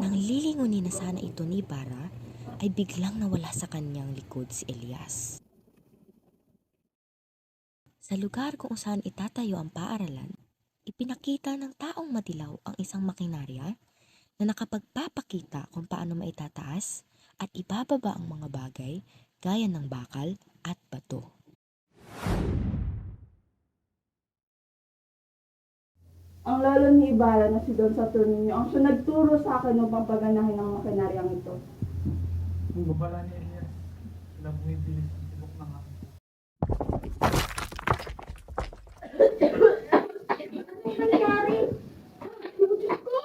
Nang lilingunin na sana ito ni Ibarra, ay biglang nawala sa kanyang likod si Elias. Sa lugar kung saan itatayo ang paaralan, ipinakita ng taong madilaw ang isang makinarya na nakapagpapakita kung paano maitataas at ibababa ang mga bagay gaya ng bakal at bato. Ang lalo ni Ibarra na si Don Saturnino ang siya nagturo sa akin upang paganahin ng makinaryang ito. Kung babala ni Elias, sila bumibilis ang tibok ng hapon. Ano nangyari? Diyos ko!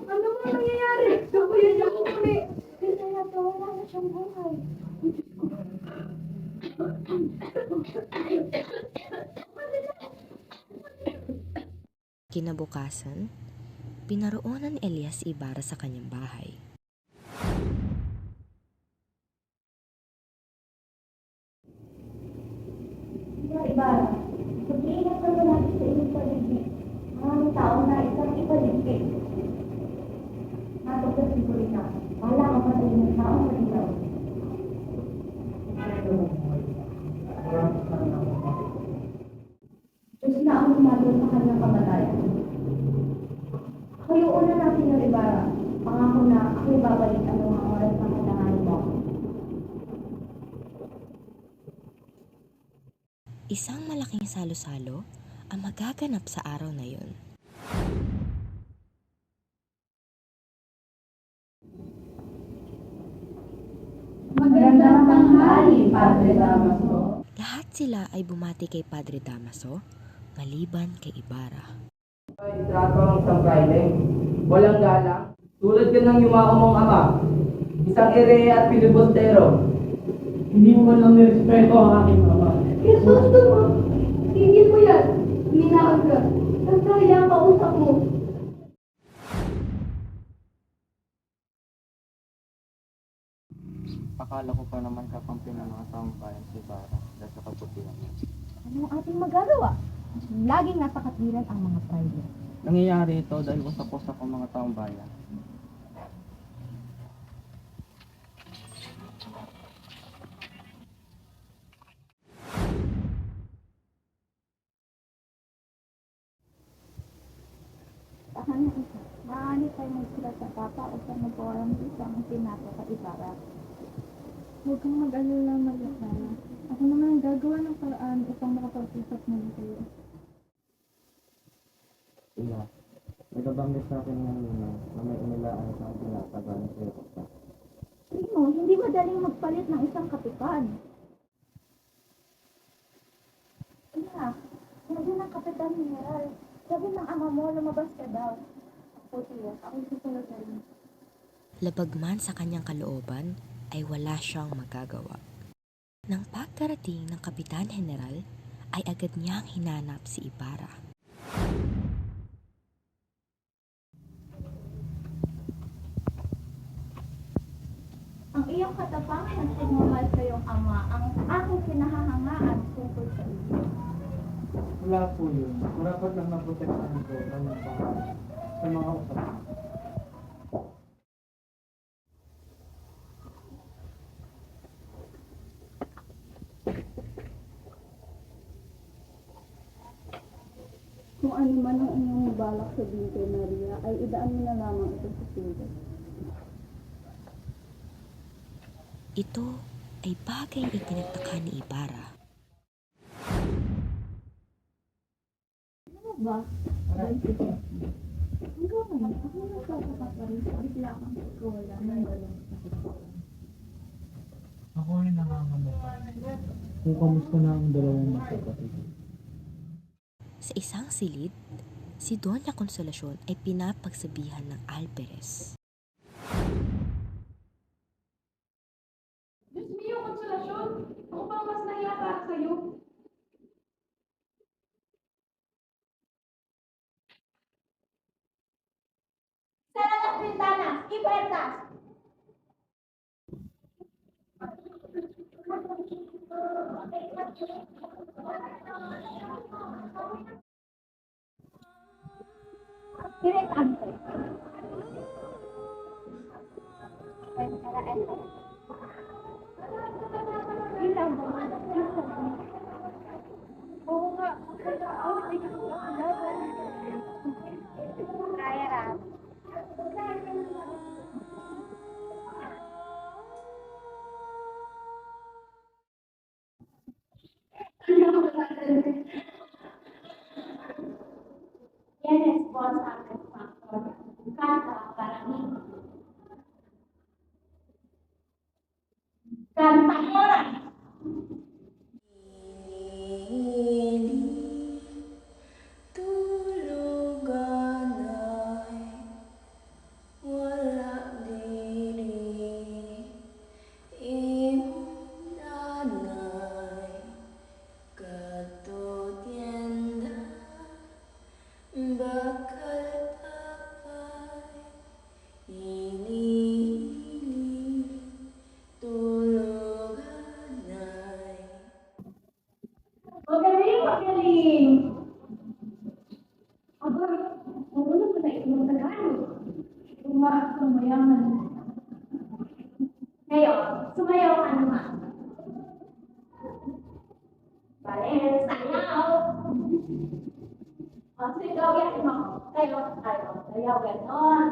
Ano ba nangyayari? Gabayan niyo ko kami. Kasi wala na siyang buhay. Kinabukasan, pinaroonan ni Elias si Ibarra sa kanyang bahay. Ibarra, mag-iingat ka na natin sa inyong paligid. Maraming tao na isang ipaligid. Natog sa sigurita, wala ka pa sa inyong taong maligaw. Diyos na ang lumagot sa kanyang kamatayan. Kayo una na, Senyor Ibarra. Pangako na ako'y babalik ang mga oras na kailanganin mo. Isang malaking salo-salo ang magaganap sa araw na yun. Magandang tanghali, Padre Damaso. Lahat sila ay bumati kay Padre Damaso, maliban kay Ibarra. Ay, trato ng isang Friday. Walang galang. Tulad ka ng yumao mong ama. Isang ere at pilibustero. Hindi mo man lang nirespeto ang aking ama. Jesus mo! Tigil mo yan! Minahal ka. Nagkaya ang kausap mo. Akala ko pa naman kakampi ng mga taong bayan si Bara dahil sa kabutihan niya. Anong ating magagawa? Laging nasa katwiran ang mga private. Nangyayari ito dahil usap-usap ang mga taong bayan. Tahan na isa. Maaari tayo magsulat sa papa o sa magpawalang isa ang sinato sa Ibarra. Huwag kang mag-alala, Marisana. Ako naman ang gagawa ng paraan upang makapag-usap muli kayo. Iya, nagabanggit sa akin ng ninong na may inilaan sa akin tinatagal sa Europa. Primo, hindi madaling magpalit ng isang kapitan. Ina, sabi ng Kapitan General, sabi ng ama mo, lumabas ka daw. Ako tiyak, ako susunod na rin. Labagman sa kanyang kalooban ay wala siyang magagawa. Nang pagkarating ng Kapitan General ay agad niyang hinanap si Ibarra. Ang iyong katapangan at pagmamahal sa iyong ama ang aking pinahahangaan tungkol sa iyo. Wala po yun. Marapat lang naprotektahan ko ng pangalan sa mga usapan. Kung ano man ang inyong balak sabihin kay Maria, ay idaan mo na lamang ito sa pinto. Ito ay bagay na itinagtaka ni Ibarra. Ano ba? Hanggang ngayon, ako na nagkakapapari sa bigla kang pagkawala ng dalawang sakit. Ako ay nangangamukan kung kamusta na ang dalawang magkapatid. Sa isang silid, si Doña Consolacion ay pinapagsabihan ng Alperes. Diyos mio, Konsolasyon! Ako pa ang mas nahiya para sa'yo. Sara las ventanas y puertas! Directamente. Yun lang ba? Oo nga. Kaya ram. Yan respons ang faktor. Kanta para mí. Kanta oras. Magaling, magaling. Aba, nagulo ko na itong Tagalog. Umaak ng mayaman. Ngayon, sumayaw ka naman. Bale, sayaw. O, sigaw yan mo. Sayaw, sayaw. Sayaw, ganon.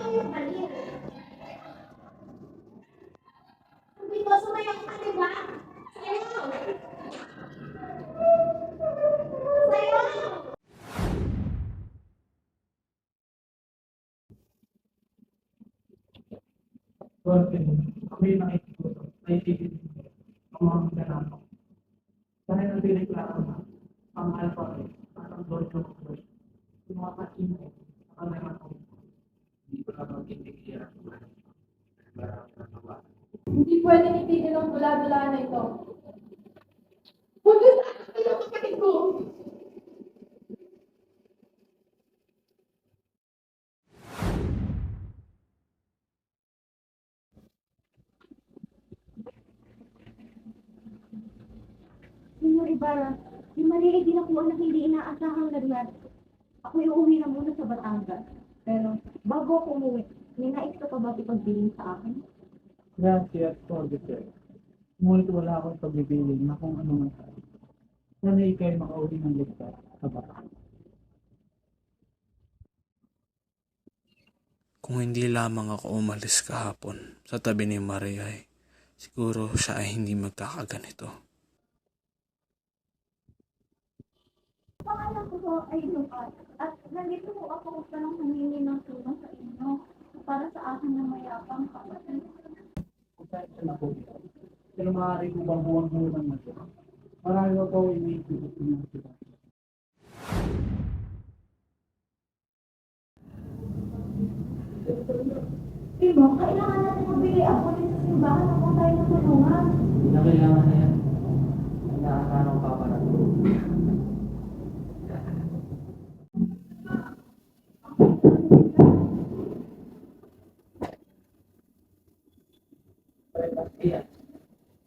Mali. Hindi ko sumayaw ka, diba? Sayaw. Sayaw. Porque ako'y nakikiusap, nakikinig. ang mga ganano. Dahil nagreklamo na ang alpha at ang Lord of Lords. Yung mga kaingay, ang mga hindi ko lang mag-indigyan. Hindi pwede itigil ang dula-dula na ito. Punta sa akin ang kapatid ko! Senyor Ibarra, yung maliit din ako ang hindi inaasahang lagnat. Ako uuwi na muna sa Batangas. Pero bago ako umuwi, may nais ka pa ba ipagbilin sa akin? Gracias for the prayer. Ngunit wala akong pagbibiling na kung ano man tayo. Sana ikay makauwi ng ligtas sa bata. Kung hindi lamang ako umalis kahapon sa tabi ni Maria, siguro siya ay hindi magkakaganito. Pangalan ko po ay Lupat at nandito po ako upang humingi ng tulong sa inyo para sa akin na mayapang kapatid. Pasensya na po ito. Pero maaari ko bang buwang-buwang na ito? Marami ko po iniisip ng sila. Timo, kailangan natin magbili ako din sa simbahan na kung tayo natulungan. Hindi na kailangan na yan. Inaasahan ang paparato.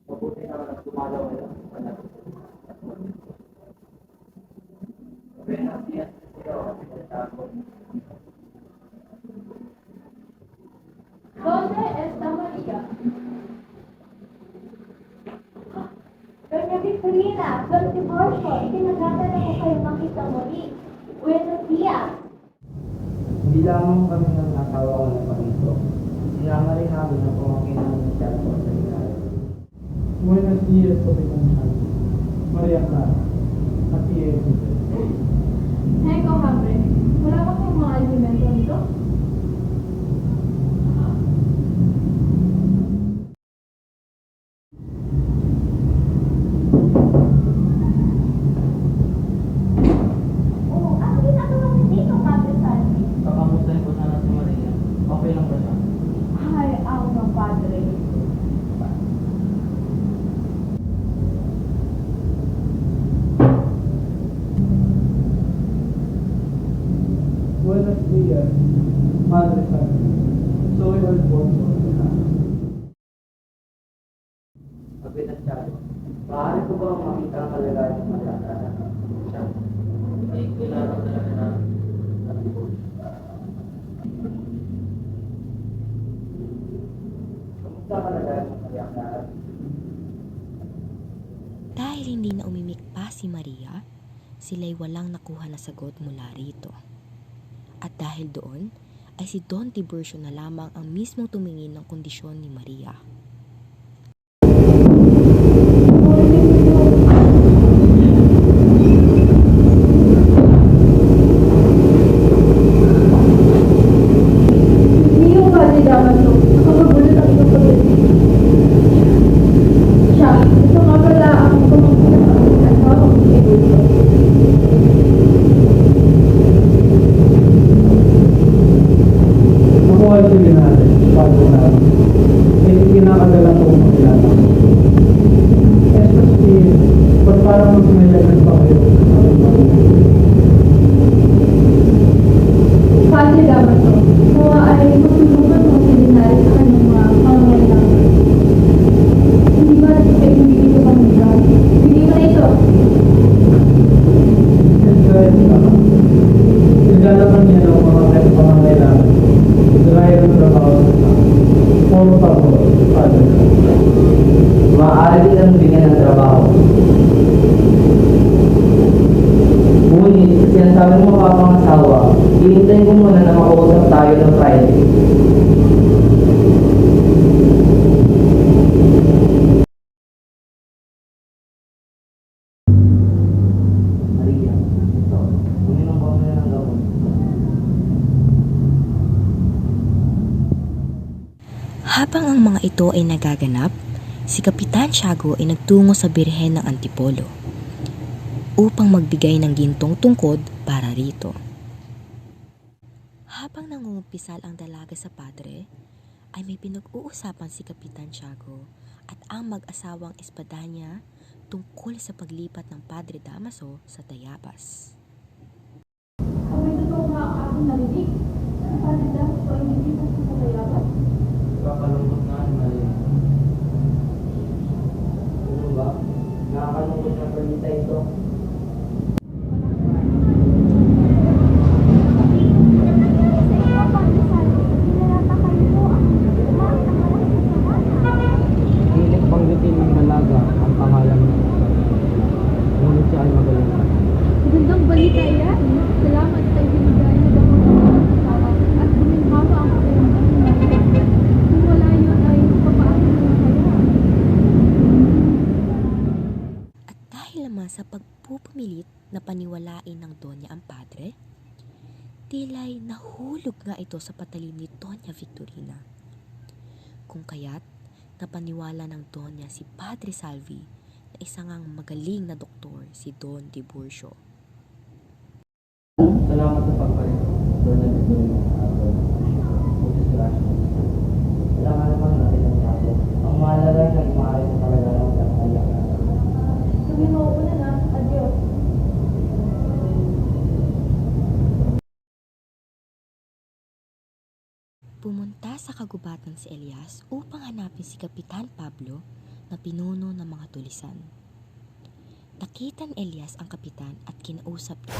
Mabuti naman ang tumalaw ngayon. ¿Dónde está María? Doña Victorina, Don Tiborcio, itinagatan ako kayo makita muli. Buenos días. Hindi lamang kami ng nasawa ko na pangito. Sinama rin namin ang pumangkin ng cellphone sa inay. Buenos dias po pinansyal. Maria Clara. At Diego. Hey, ko hambre. Wala ba kayong mga alimento dito? Oo, ano ginagawa niyo dito, Padre Sandy? Kakamustahin ko sana si Maria. Okay lang ba siya? Ay, ako ng Padre. Buenos dias, Madre Santa. Soy Alfonso. Kapitan Charlie, maaari ko bang makita ang kalagayan ng Maria Clara? Siya. Ay, kailangan talaga na Kamusta ang kalagayan ng Maria Clara? Dahil hindi na umimik pa si Maria, sila'y walang nakuha na sagot mula rito. At dahil doon, ay si Don Tiburcio na lamang ang mismong tumingin ng kondisyon ni Maria. Hindi yung Padre Damaso. Nakakagulat ang iyong pag-ibig. Siya, ito nga pala ang pumangkin ng pangkitan mo ang Tiburcio. Makuha sila natin, bago natin. Hindi kinakadala ko makilala. Estos Steve, ba't parang magsumayagan pa kayo? Padre Damaso, nawa ay matulungan mo si Linay sa kanyang mga pangangailangan. Hindi ba natin kayo hindi ito pangyayon? Bigay mo na ito. Nagalaman niya ng mga pangangailangan. Dahil ang trabaho sa tao. Por favor, Father. Maaari din ang bigyan ng trabaho. Ngunit, sa sinasabi mo mapapangasawa, hihintayin ko muna na makausap tayo ng Friday. Maria, ito. Uminom ka muna ng gamot. Habang ang mga ito ay nagaganap, si Kapitan Tiago ay nagtungo sa Birhen ng Antipolo upang magbigay ng gintong tungkod para rito. Habang nangungumpisal ang dalaga sa padre, ay may pinag-uusapan si Kapitan Tiago at ang mag-asawang Espadanya tungkol sa paglipat ng Padre Damaso sa Tayabas. Kung may totoo nga ang aking narinig, ang Padre Damaso ay hindi na sa Tayabas. Kakalungkot nga ni Maria. Ano ba? Nakakalungkot na balita ito. Pilit banggitin ng dalaga ang pangalan ng ngunit siya ay magaling. Magandang balita yan. Salamat sa ibinigay na damang ang asawa at guminhawa ang pakiramdam ng Maria. Kung wala yun ay papaano na kaya? At dahil naman sa pagpupumilit na paniwalain ng Donya ang padre, tila'y nahulog nga ito sa patalim ni Doña Victorina. Kung kaya't napaniwala ng Donya si Padre Salvi na isang ang magaling na doktor si Don Tiburcio. Salamat sa pagpalit. Doon na dito rin Muchas gracias. Kailangan naman natin ang Tiago. Ang mahalaga na maaari sa talaga ng kanya. Sabi mo ko na. Adios. Pumunta sa kagubatan si Elias upang hanapin si Kapitan Pablo na pinuno ng mga tulisan. Nakita ni Elias ang kapitan at kinausap niya.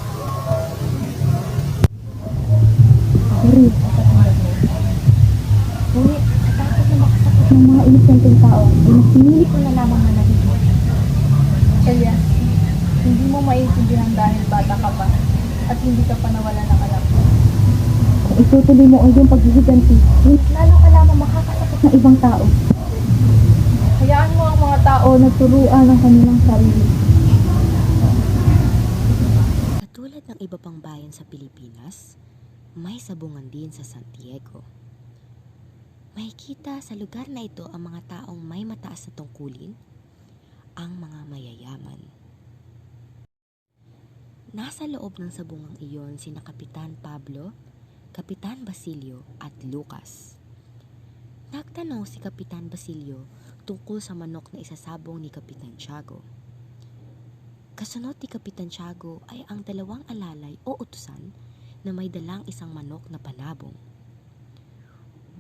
Ngunit, katapos na makasakot ng mga inosenteng tao, pinili ko na lamang na nahihit. Elias, hindi mo maiintindihan dahil bata ka pa at hindi ka pa nawala ng anak. Kung itutuloy mo ang iyong paghihiganti, lalo ka lamang makakasakot ng ibang tao. Hayaan mo ang mga tao na turuan ng kanilang sarili. Katulad ng iba pang bayan sa Pilipinas, may sabungan din sa San Diego. Makikita sa lugar na ito ang mga taong may mataas na tungkulin, ang mga mayayaman. Nasa loob ng sabungang iyon sina Kapitan Pablo, Kapitan Basilio at Lucas. Nagtanong si Kapitan Basilio tungkol sa manok na isasabong ni Kapitan Tiago. Kasunod ni Kapitan Tiago ay ang dalawang alalay o utusan na may dalang isang manok na panabong.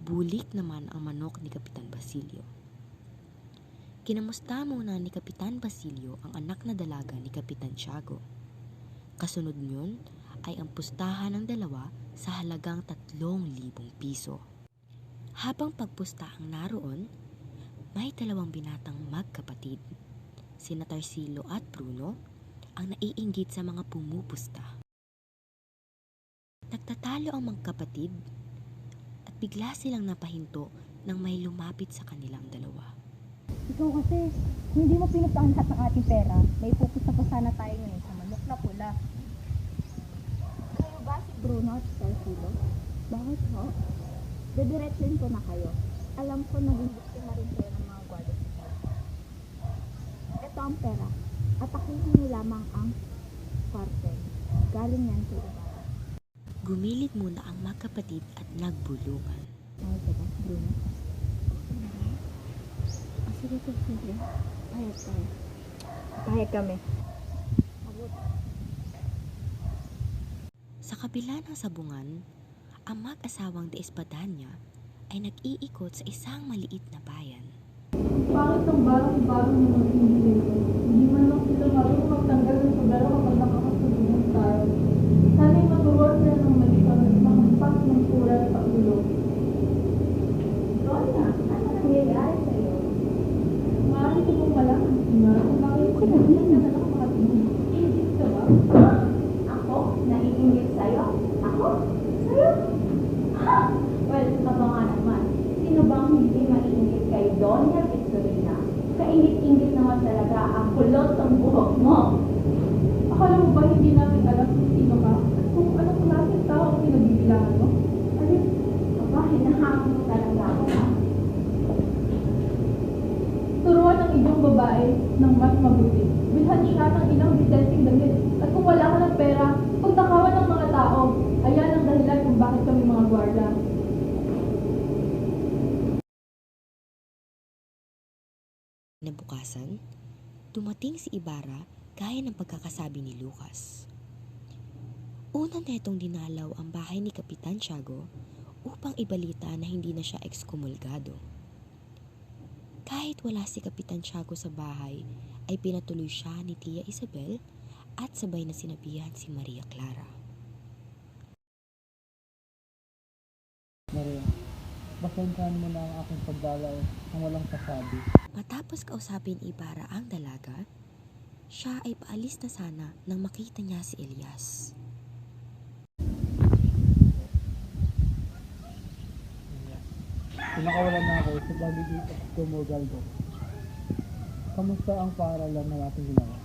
Bulik naman ang manok ni Kapitan Basilio. Kinamusta muna ni Kapitan Basilio ang anak na dalaga ni Kapitan Tiago. Kasunod niyon ay ang pustahan ng dalawa sa halagang 3,000 piso. Habang pagpustahang naroon, may dalawang binatang magkapatid, sina Tarsilo at Bruno, ang naiinggit sa mga pumupusta. Nagtatalo ang magkapatid at bigla silang napahinto nang may lumapit sa kanilang dalawa. Ikaw kasi, kung hindi mo pinupahan lahat ng ating pera, may pupusta pa sana tayo ngayon sa manok na pula. Kayo ba si Bruno at Tarsilo? Bakit ho? Dediretsuin ko na kayo. Alam ko naging biktima rin kayo ng mga gwardiya. Ito ang pera. Atakihin niyo lamang ang cartel. Galing yan sa iba. Gumilid muna ang magkapatid at nagbulungan. Mahal ka ba, Bruno? Sige, sige. Payag tayo. Payag kami. Sa kabila ng sabungan, ang mag-asawang de Espadanya ay nag-iikot sa isang maliit na bayan. Bakit ang barang-barang na mag-hindi? Hindi man lang sila marunong magtanggal ng sobera kapag nakakasulunan tayo. Sana'y maturuan sila ng malipan at makampas ng pura sa ulo. Donya, ano nangyayari sa'yo? Maaari ko pong malaman, Sina, kung bakit ko nabihan na lang makatingin. Ingit ka ba? Ako? Naiingit sa'yo? Ako? Sa'yo? Well, totoo nga naman. Sino bang hindi maiingit kay Doña Victorina? Kaingit-ingit naman talaga ang kulot ng buhok mo. Akala mo ba hindi natin alam kung sino ka? Kung anong klaseng tao ang pinagbibilangan mo? Alin? Aba, hinahamon mo talaga ako, ha? Turuan ang inyong babae ng mas mabuti. Bilhan siya ng ilang disenteng damit. At kung wala ka ng pera, pagtakawan ng mga tao. Ayan ang dahilan kung bakit kami mga gwarda. Nabukasan, dumating si Ibarra gaya ng pagkakasabi ni Lucas. Una netong dinalaw ang bahay ni Kapitan Tiago upang ibalita na hindi na siya ekskomulgado. Kahit wala si Kapitan Tiago sa bahay, ay pinatuloy siya ni Tia Isabel at sabay na sinabihan si Maria Clara. Maria, pasensyahan mo na ang aking pagdalaw ng walang kasabi. Matapos kausapin ni Ibarra ang dalaga, siya ay paalis na sana nang makita niya si Elias. Pinakawalan na ako sa pagiging ekskomulgado. Kamusta ang paaralan na natin ginawa?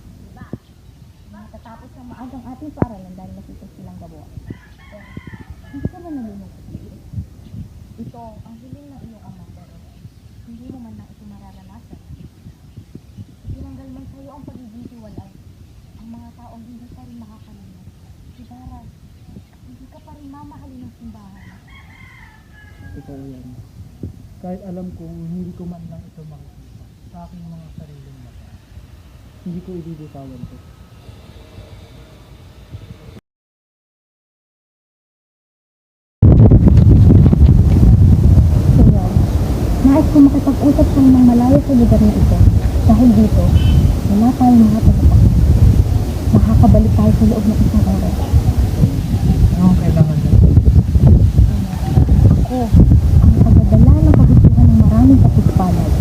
Matatapos ng maagang ating paaralan dahil nasipag silang gabuan. Pero, hindi ka man nalulungkot. Ito ang hiling ng iyong ama, pero hindi mo man na ito mararanasan. Tinanggal man sa'yo ang pagiging tiwalay. Ang mga taong hindi pa rin makakalimutan. Ibarra, hindi ka pa rin mamahalin ng simbahan. Totoo yan. Kahit alam kong hindi ko man lang ito makikita sa aking mga sariling mata, hindi ko ibibitawan ito. Senyor, nais ko makipag-usap sa ng malayo sa lugar na ito. Dahil dito, wala tayong mga tagapag. Makakabalik tayo sa loob ng isang oras. Ano ang kailangan natin? Ako, ang tagadala ng kagustuhan ng maraming kapitpalad.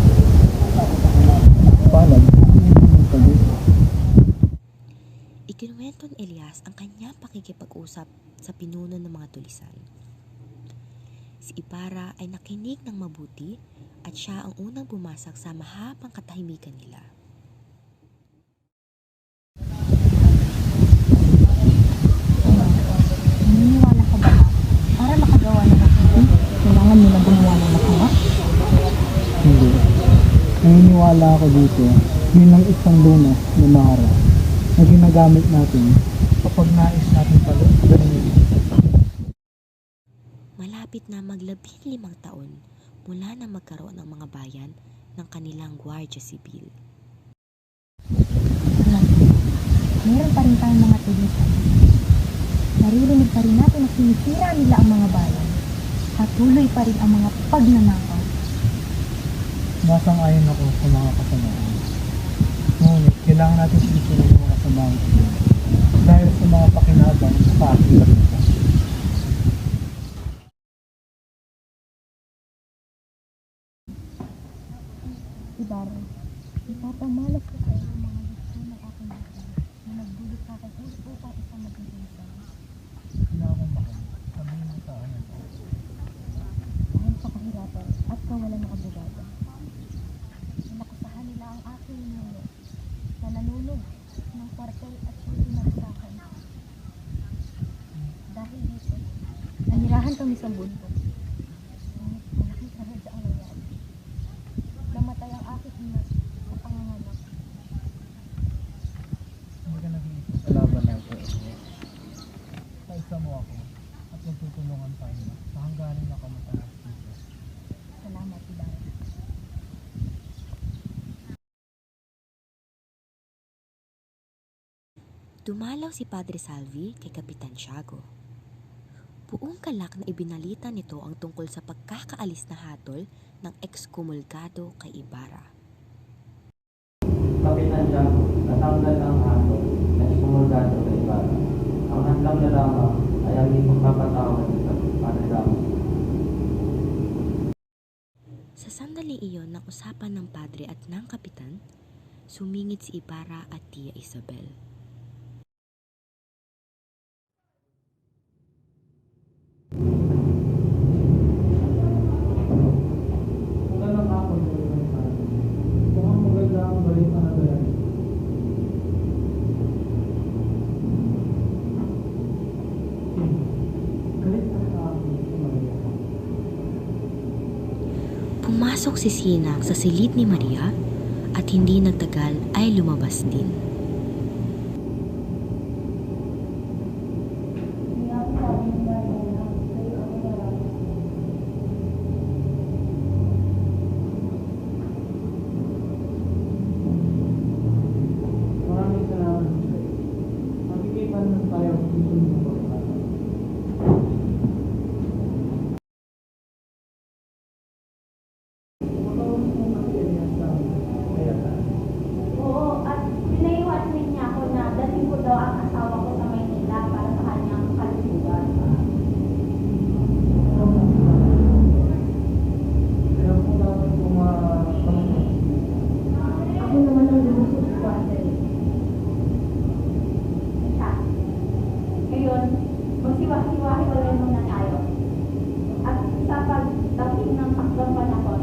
Palad, ano yung sabi? Ikinuwento ni Elias ang kanyang pakikipag-usap sa pinuno ng mga tulisan. Si Ibarra ay nakinig ng mabuti at siya ang unang bumasak sa mahabang katahimikan nila. Naniniwala ka ba na para makagawa ng mabuti, kailangan mo na gumawa ng masama? Hindi. Naniniwala ako dito bilang isang lunas na mahara na ginagamit natin kapag nais natin pagawin. Malapit na mag-15 taon mula na magkaroon ng mga bayan ng kanilang Guardia Sibil. Meron pa rin tayong mga tulisan. Naririnig pa rin natin na sinisira nila ang mga bayan. Patuloy pa rin ang mga pagnanakaw. Nasang-ayon ako sa mga kasamaan. Ngunit kailangan natin isunod ang mga samahan ito dahil sa mga pakinabang sa ating bansa. Ibarra, ipapamalas ko kayo ng mga gusto ng aking buhay na nagdulot sa akin upang isang magiging isang. Kailangan ba sabihin mo sa akin? Dahil sa kahirapan at kawalan ng abogado. Nakusahan nila ang aking nuno na nanunog ng kwartel at siyang pinagsakan. Dahil dito, nanirahan kami sa mundo. Ngunit malaking karadya ang nangyari. Namatay ang aking ina sa panganganak. Hindi ka nag-iisip sa laban na ito. Kaisa mo ako at magtutulungan tayo sa hangganin na kamataas dito. Salamat, Ibarra. Dumalaw si Padre Salvi kay Kapitan Tiago. Buong kalak na ibinalita nito ang tungkol sa pagkakaalis na hatol ng ekskomulgado kay Ibarra. Kapitan Tiago, natanggal ang ato na ekskomulgado kay Ibarra. Ang hadlang na lamang ay ang ipagpapatawad sa Padre Damo. Sa sandaling iyon ng usapan ng padre at ng kapitan, sumingit si Ibarra at Tia Isabel. Magandang hapon po yung mga kung ang maganda ang balita na dala. Galit na sa akin si Maria. Pumasok si Sinang sa silid ni Maria at hindi nagtagal ay lumabas din. Maraming salamat sa iyo. Magkikipan na tayo sa susunod na pagkakataon. Oo, at pinaiwan din niya ako na dalhin ko daw ang asawa ko sa Maynila para sa kanyang kalusugan. Kaya po dapat pumapalit. Ako naman ang lumusot ko siya. Ngayon, magsiwa-siwahiwalay muna tayo. At sa pagdating ng takdang panahon,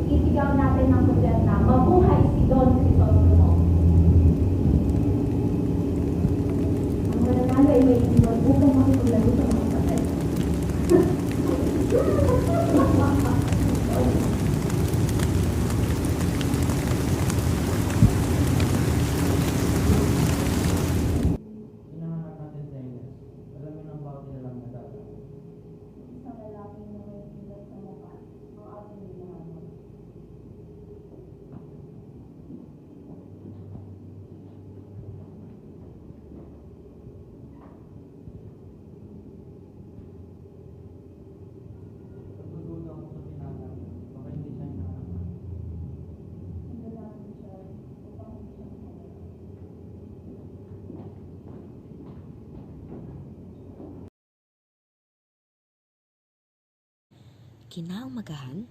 isigaw natin ng gobyerno na mabuhay si Don Crisostomo. Ang mananalo ay may iwan upang makipaglaro sa mga patay. Hinahanap natin sa inyo. Alam mo ng bakit nila lang nadala. Isang lalaki na may ilan sa mukha, ang ating hinahanap. Pagdudulo ako sa pinanap. Baka hindi siya hinahanap. Ang lalaki siya upang hindi siya mawala. Kinaumagahan,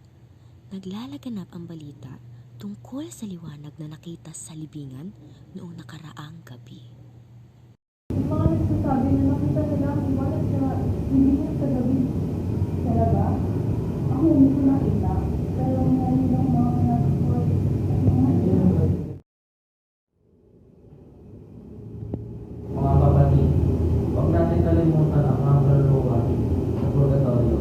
naglalaganap ang balita tungkol sa liwanag na nakita sa libingan noong nakaraang gabi. Yung mga nagsasabi na nakita nila ang iwanag sa hindi niya sa gabi. Talaga? Ako hindi ko nakita. Pero ngayon lang mga nag-report at mga Mga kapatid, huwag natin kalimutan ang mga kaluluwa sa purgatorio.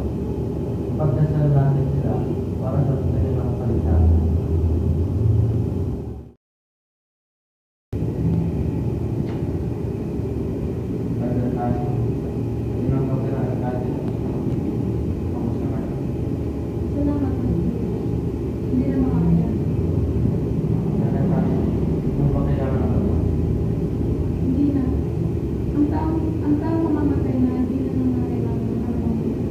Pagdasal natin sila para sa kanilang kaligtasan. Pagdasal tayo, sinang pagdasal natin, kamusta ka na? Salamat. Hindi na makakaya. Pagdasal tayo, kung ba kailangan ako? Hindi na. Ang taong mamamatay na hindi na naman kailangan ng anumang Diyos.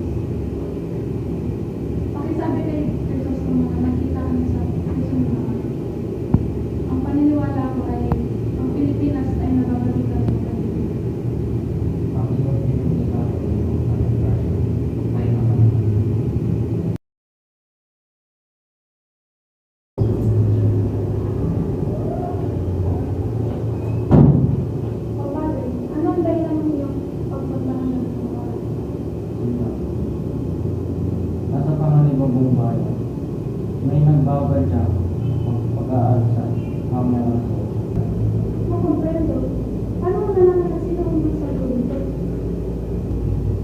Pakisabi kay Jesus kung mga nakita kami sa kasunod. Ang paniniwala ko ay ang Pilipinas ay nababalikan ng pag-ibig. Ang iyong pinili sa akin, ang kaligtasan, ay naman. Pagpapalay, anong dahilan ng iyong pagpuntahan ng mga Nasa pangalibang bayan, may nagbabadya ang pag-aalsa mamaya sa makomprendo? Ano mo na lang na sila kung magsasabi dito?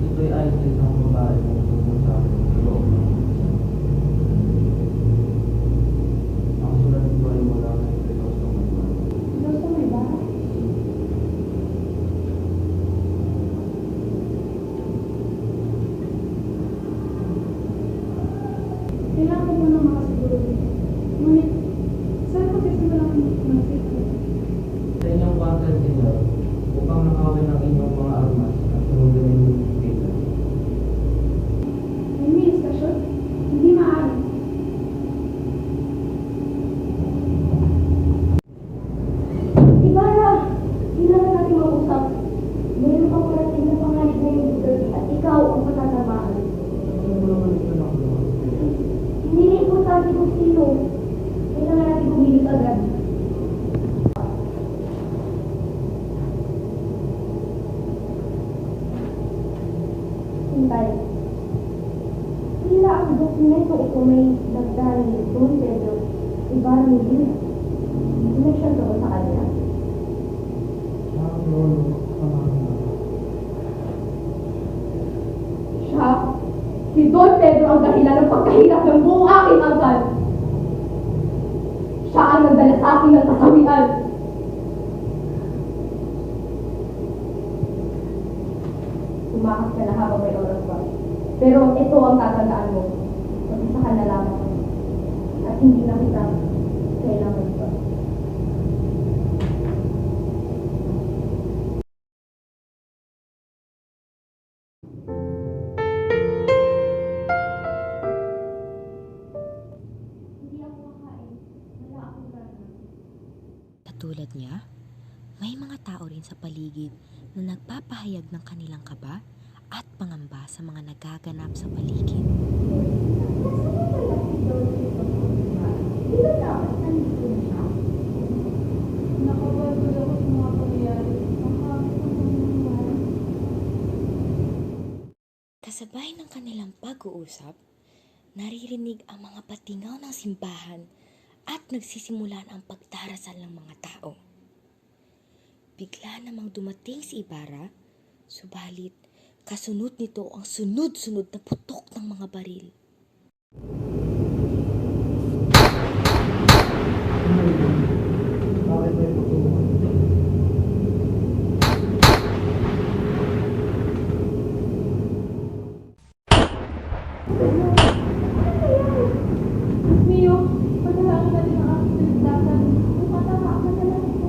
ito'y ay isang babae kung tungkol sa loob ng isa. Ang sulat nito ay mula kay Crisostomo. Diyos ko may bahay. Kailangan mo na makasiguro dito. Ngunit, saan ko sisimulan ang mag-safety? Sa inyong battle sila, upang nakawin ang inyong mga armas at sunodin ang inyong kita. May istasyon? Hindi maaari. Ibarra! Kailangan natin mag-usap. Mayroon kang parating na pangalit na yung buhay at ikaw ang patatamaan. Ano mo naman ito na ako? Hindi na importante kung sino. Kailangan natin kumilos agad. Hintay. Tila ang dokumento ito may dagdag ni Don Pedro Ibarra Medina. Hindi na siya doon sa kanya. Ang lolo, pamangkin. Siya, si Don Pedro ang dahilan ng pagkahirap ng buong aking angkan. Siya ang nagdala na sa akin ng kasawian. Tumakas ka na habang may oras pa. Pero ito ang tatandaan mo. Mag-isa ka na lamang. At hindi na kita kailangan pa. Hindi ako makain. Wala akong gana. Katulad niya, may mga tao rin sa paligid na nagpapahayag ng kanilang kaba at pangamba sa mga nagaganap sa paligid. Kasabay ng kanilang pag-uusap, naririnig ang mga patingaw ng simbahan at nagsisimulan ang pagdarasal ng mga tao. Bigla namang dumating si Ibarra, subalit kasunod nito ang sunod-sunod na putok ng mga baril. Bakit may putukan? Mio, paghahangi natin ang aking pinagdasan. Matama ka na lang ito.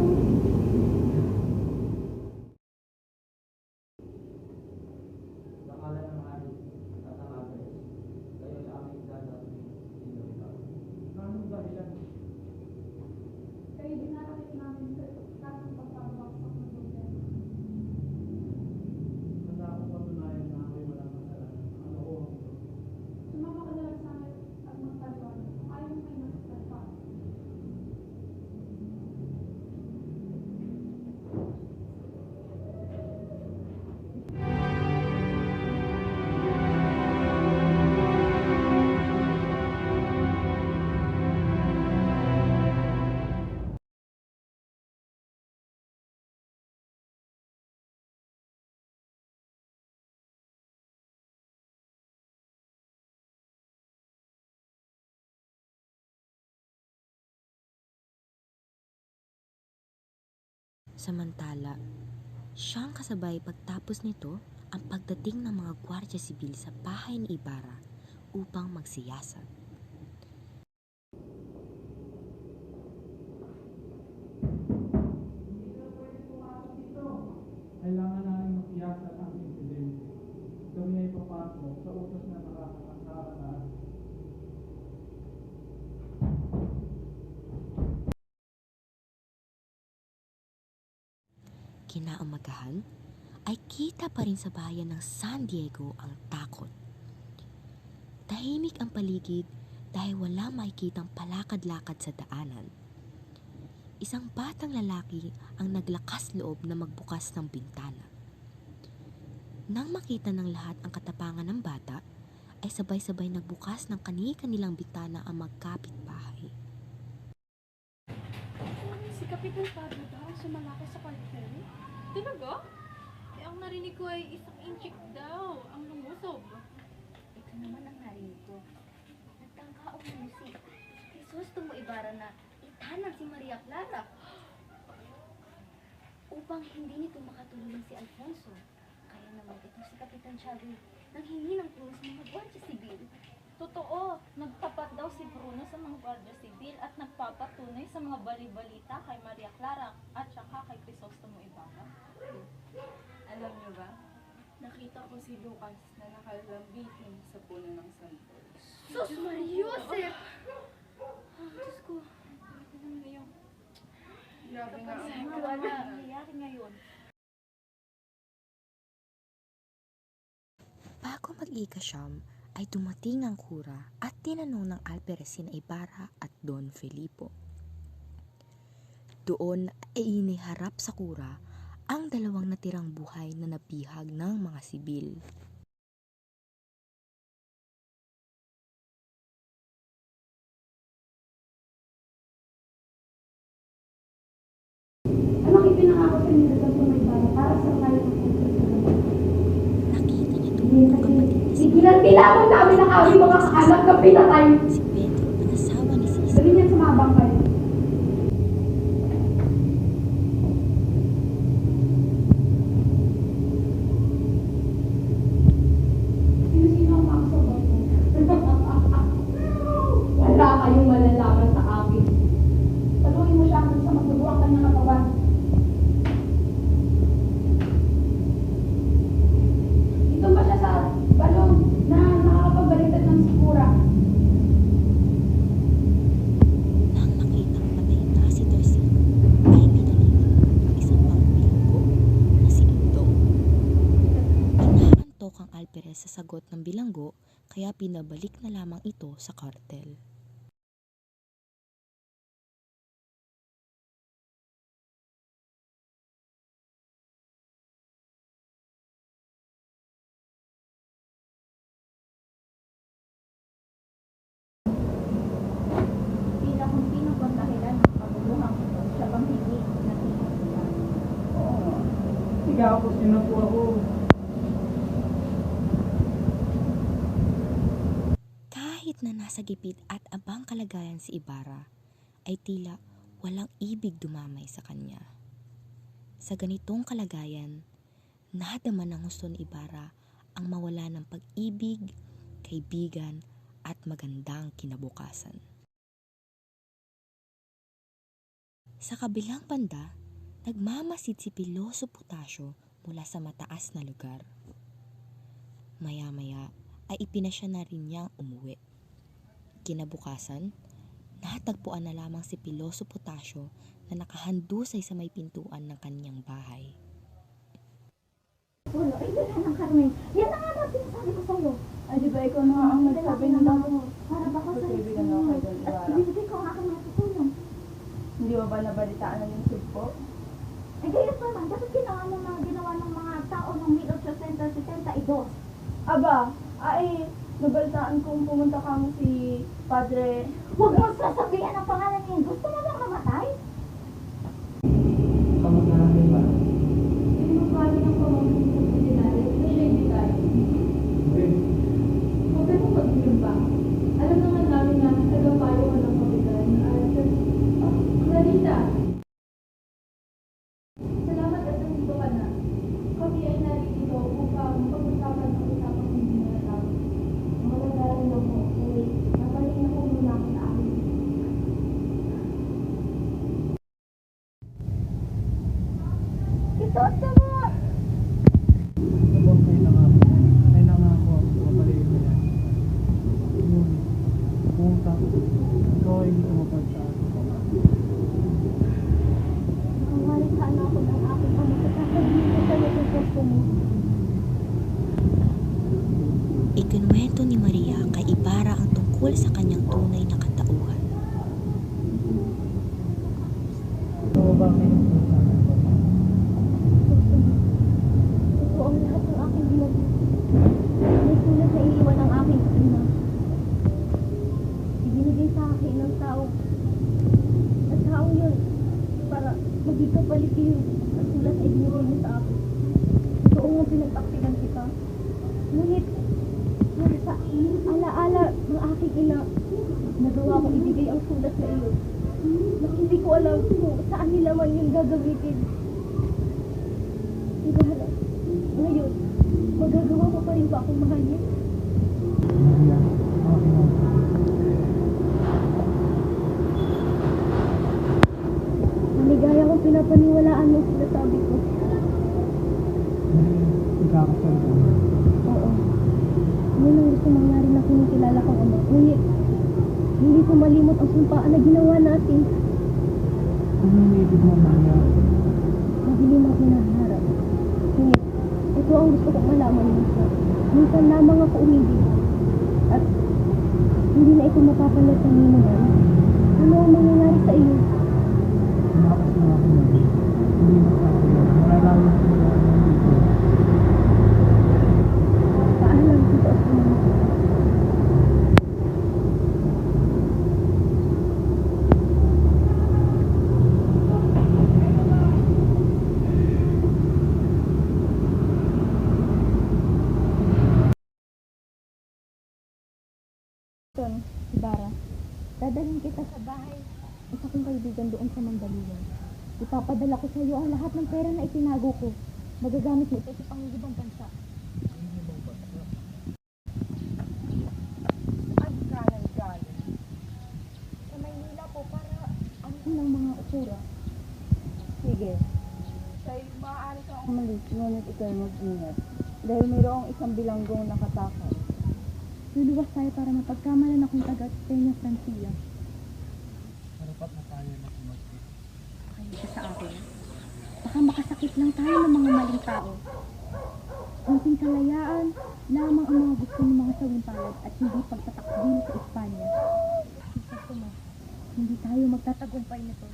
Pangalan ng hari at ng Agnes, kayo sa aming dadalhin sino ikaw. Anong dahilan? Kayo dinarapit namin sa kasong pagpapaksak ng gobyerno. Handa akong patunayan na ako'y walang kasalanan. Ano ko ang ito? Sumama ka na lang sa amin at magpaliwanag kung ayaw mo kayo masaktan pa. Samantala, siyang kasabay pagtapos nito ang pagdating ng mga gwardiya sibil sa bahay ni Ibarra upang magsiyasat. Kailangan namin makiyasat ang insidente. Kami ay papasok sa utos na nakakasakaan. Kinaumagahan, ay kita pa rin sa bayan ng San Diego ang takot. Tahimik ang paligid dahil wala makikitang palakad-lakad sa daanan. Isang batang lalaki ang naglakas loob na magbukas ng bintana. Nang makita ng lahat ang katapangan ng bata, ay sabay-sabay nagbukas ng kani-kanilang bintana ang magkapit-bahay. Si Kapitan Pablo daw sumalaki sa kalkul. Talaga? Eh, ang narinig ko ay isang inchik daw ang lumusob. Ito naman ang narinig ko. Nagtangkaong na si Crisostomo Ibarra na itanan si Maria Clara upang hindi nito makatulong si Alfonso. Kaya naman itong si Kapitan Chagui nang hingi ng tulong sa mga gwardiya sibil. Totoo, nagtapat daw si Bruno sa mga gwardiya sibil at nagpapatunay sa mga bali-balita kay Maria Clara at saka kay Crisostomo Ibarra. Alam niyo ba, nakita ko si Lucas na nakalambitin sa puno ng santol. Sus Maria Joseph! Diyos ko. Ano na yun? Grabe nga ang Ano mga na nangyayari ngayon? Bago mag-ikasyam, ay dumating ang kura at tinanong ng alperes sina Ibarra at Don Felipo. Doon ay iniharap sa kura ang dalawang natirang buhay na nabihag ng mga sibil. Anong ipinangako sa inyo sa may Ibarra para sa kayo ng Nakita niya doon ang kapatid ni si Iginantilawan namin ang aming mga anak na pinatay. Pedro, ang asawa ni Cesar. Sabi niya sumabang kayo. naantok ang Alperes sa sagot ng bilanggo kaya pinabalik na lamang ito sa kartel. Tila kung sino bang dahilan ng paguluhang ito, siya bang hindi natinag siya? Oo. Sige ako, sino po ako? Kahit na nasa gipit at abang kalagayan si Ibarra, ay tila walang ibig dumamay sa kanya. Sa ganitong kalagayan, nadama ng gusto ni Ibarra ang mawala ng pag-ibig, kaibigan at magandang kinabukasan. Sa kabilang banda, nagmamasid si Piloso Potasio mula sa mataas na lugar. Maya-maya ay ipinasya na rin niyang umuwi. Kinabukasan, natagpuan na lamang si Piloso Potasio na nakahandusay sa may pintuan ng kanyang bahay. Wala, ay wala ng Carmen. Yan na nga natin sinasabi ko sa'yo. Ay, di ba ikaw na nga ang nagsabi na lang mo? Para baka sa Kaibigan ako kay Don at Ibarra. ibibigay ko ang aking mga tutulong. Hindi mo ba nabalitaan na yung sugpo? Eh gayos naman, dapat ginawa ng mga ginawa ng mga tao ng 1872. Aba, ay, nabalitaan kong pumunta ka mo si Padre. Huwag mo sasabihan ang pangalan niya. Gusto mo bang mamatay? Kamusta natin ba? Hindi mo pala ng pamangkin sa Pilipinas na siya ibigay. Huwag ka nang mag-inom pa. Alam naman namin na tagapayo ka ng kapitan at Clarita. Salamat at nandito ka na. Kami ay narito upang pag-usapan ang usapang hindi na natapos. Malagalan ako. Wait, napaling ako muna ako sa akin. Ito sa mo! Sabang ay nangako ako mabalik ko yan. Ngunit, pumunta ko, ikaw ay hindi tumapag sa akin. Nangangalikhaan ako ng aking ama sa sasabihin ko sa'yo kung gusto mo. Ikinwento ni Maria kay Ibarra ang tungkol sa kanyang tunay na katauhan. Oo, bakit? Ito ang lahat ng aking ginagawa. May sulat na iniwan ng aking ina. Ibinigay sa akin ng tao. At taong yun, para maging kapalit yun. Ang sulat na ibinigay niya sa akin. Doon nga pinagtaktigan kita. Ngunit, sa alaala ng aking ina, nagawa ko ibigay ang sulat na iyon. Na hindi ko alam kung saan nila man yung gagamitin. Ibahala. Ngayon, magagawa ko pa rin ba akong mahalin? Maria, okay na. Maligaya kong pinapaniwalaan mo sinasabi ko. Ikakasal ko. Oo. Yun ang gusto mangyari na kinikilala kong ama. Ngunit, hindi ko malimot ang sumpaan na ginawa natin. Ano yung ibig mo, Maria? Madilim ang hinaharap. Ngunit, ito ang gusto kong malaman minsan. Minsan lamang ako umibig. At hindi na ito mapapalit ng minuman. Ano ang mangyayari sa iyo? Tumakas na ako, Maria. Hindi mo sa akin. Mararaman ko na ako dito. Paalam dito ako naman. Ibarra, dadalhin kita sa bahay. Isa kong kaibigan doon sa Mandaluyong. Ipapadala ko sa iyo ang lahat ng pera na itinago ko. Magagamit mo ito sa pangingibang bansa. Ang galing-galing. Sa Maynila po para ano ng mga ukura. Sige. Sa'yo, maaari kang umalis, ngunit ikaw mag-ingat. Dahil mayroong isang bilanggong nakatakal. Luluwas tayo para mapagkamalan akong taga Peña Francia. Marapat na tayo na kumasin. Kaya siya sa akin. Baka makasakit lang tayo ng mga maling tao. Unting kalayaan lamang ang mga gusto ng mga sawing palad at hindi pagtatakbil sa Espanya. Gusto mo, hindi tayo magtatagumpay nito.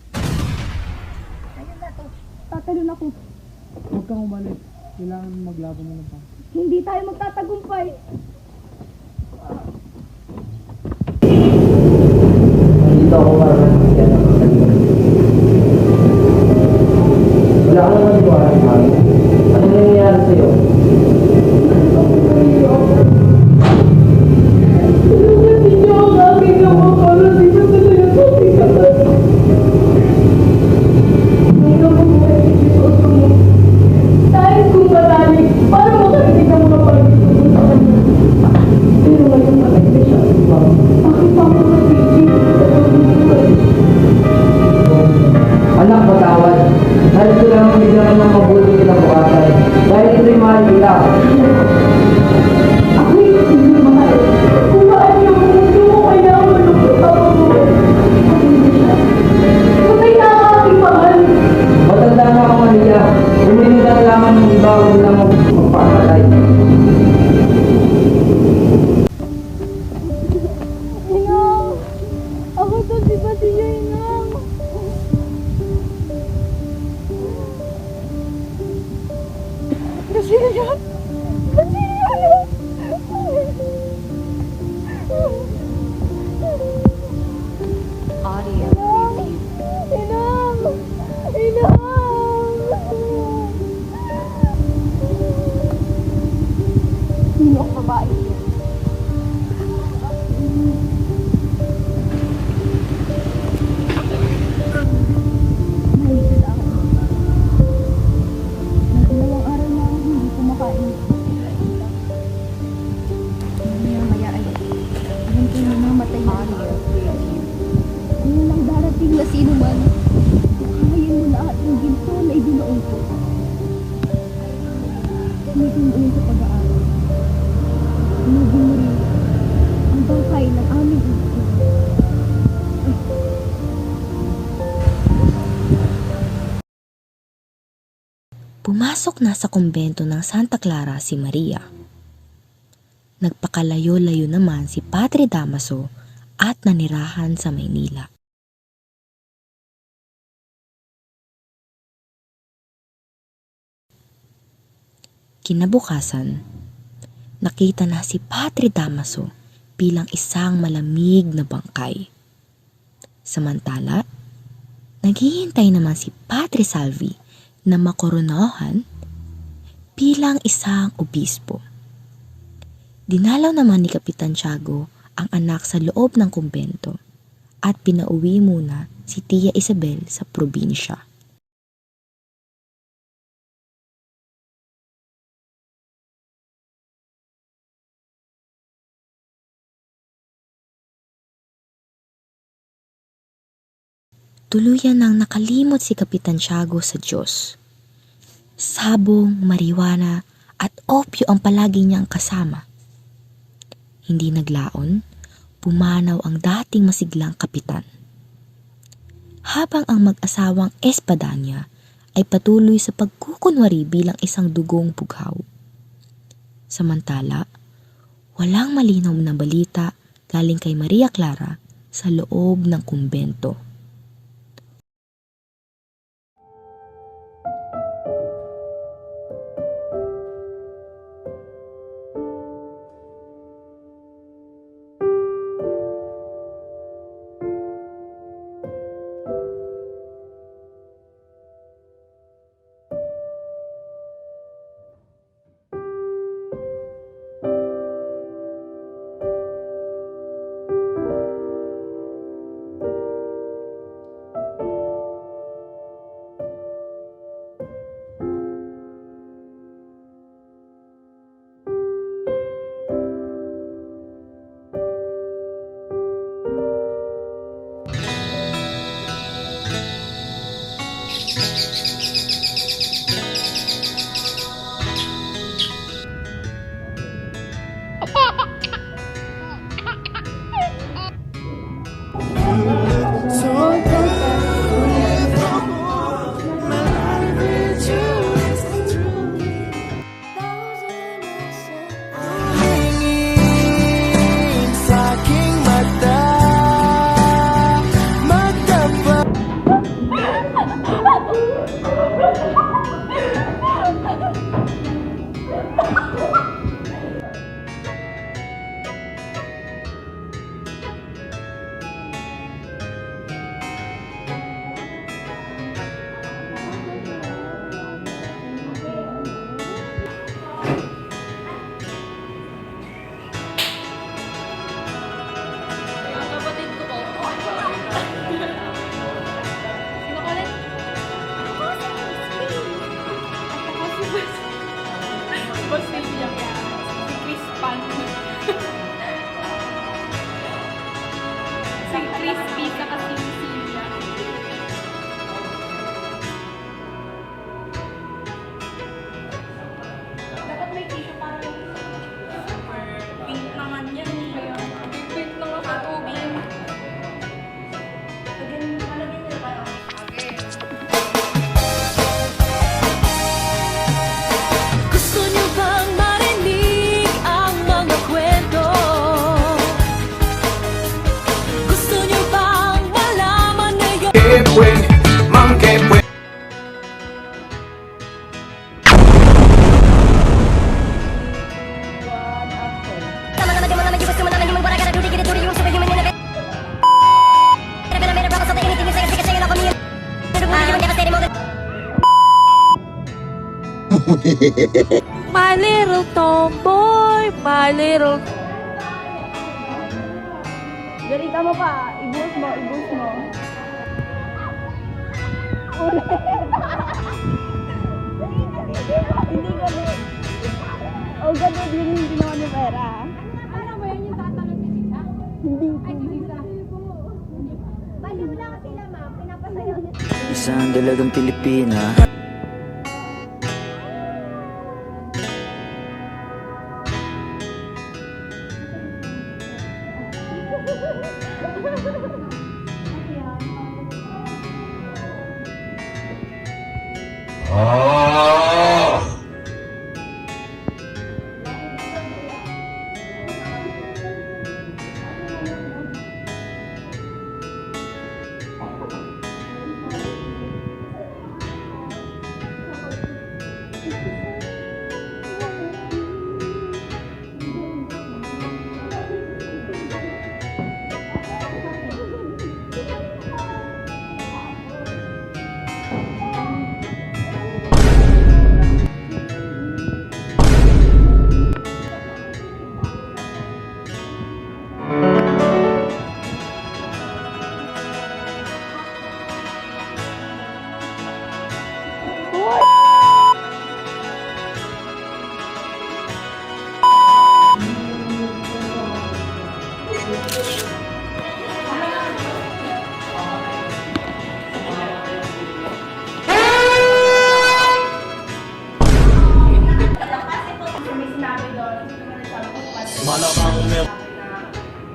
Ayun na to. Tatalon ako. Huwag kang umalis. Kailangan maglaban mo ng pa. Hindi tayo magtatagumpay. Nandito ako para magkakita ng kasalukuyan. Wala ka naman iwanan, Mami. Ano nangyayari sa'yo? Dahil kung marami, para makarinig ang mga pag-ibig sa kanya. Pero ngayon patay na siya. Bakit pa ako nag-ibig sa pag-ibig? Anak, patawad. Dahil kailangan bigyan ng mabuti kinabukasan. Dahil ito'y mahal kita. Ako'y hindi mahal. Kung mahal niyo kung gusto mo kaya malungkot ako mo. Patay na siya. Patay na ang aking mahal. Matanda na ako, Maria. Umilingat lamang ng iba, huwag lang magpapatay. Inang! Ako to si Basilio, Inang! Basilio! Basilio! Audio review. Inang! Inang! Sino ang babae niya? Mahilig ako. Dalawang araw na ako hindi kumakain. Maya-maya ay alam ko na mamatay na siya. Ngayon ang darating na sino man. Kahayin mo lahat ng ginto na ibinuon ko. Sinigin mo yun sa pag-aaral. Sinigin mo rin ang bangkay ng aming ito. Pumasok na sa kumbento ng Santa Clara si Maria. Nagpakalayo-layo naman si Padre Damaso at nanirahan sa Maynila. Kinabukasan, nakita na si Padre Damaso bilang isang malamig na bangkay. Samantala, naghihintay naman si Padre Salvi na makoronahan bilang isang obispo. Dinalaw naman ni Kapitan Tiago ang anak sa loob ng kumbento at pinauwi muna si Tia Isabel sa probinsya. Tuluyan nang nakalimot si Kapitan Tiago sa Diyos. Sabong, marijuana at opyo ang palagi niyang kasama. Hindi naglaon, pumanaw ang dating masiglang kapitan. Habang ang mag-asawang Espadanya ay patuloy sa pagkukunwari bilang isang dugong pughaw. Samantala, walang malinaw na balita galing kay Maria Clara sa loob ng kumbento. Basilia. Si Chris Pan. Si Crispy saka si Basilia. Dapat may tissue para super pink naman yan eh. Pink naman sa tubig. Lagyan niyo ba? Okay. Gusto niyo bang marinig ang mga kwento? Gusto niyo bang malaman na yun? My little tomboy, my little... Garita mo pa. I-boost mo, i-boost mo. Hindi galit. Oh, galit. Yun yung ginawa ni Vera. Ano ba yan yung tatanong ni Lisa? Hindi. Ay, si Lisa. Baliw lang sila, ma'am. Pinapasayaw niya. Isang dalagang Pilipina. May sinabi doon, nagsabi ko pa Malamang may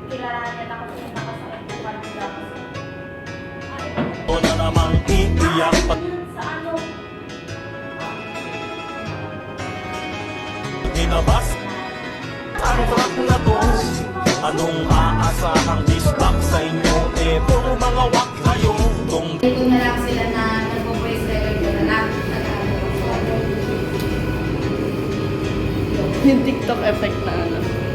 kilala niya na kasi nakasakit yung pagbigang. o na namang iiyak pa. Sa ano, Hinabas ang truck na to. Anong aasahang distrack sa inyo? Puro mga wak kayo. dito na lang sila na nag-voice record na lang. Yung TikTok effect na ano.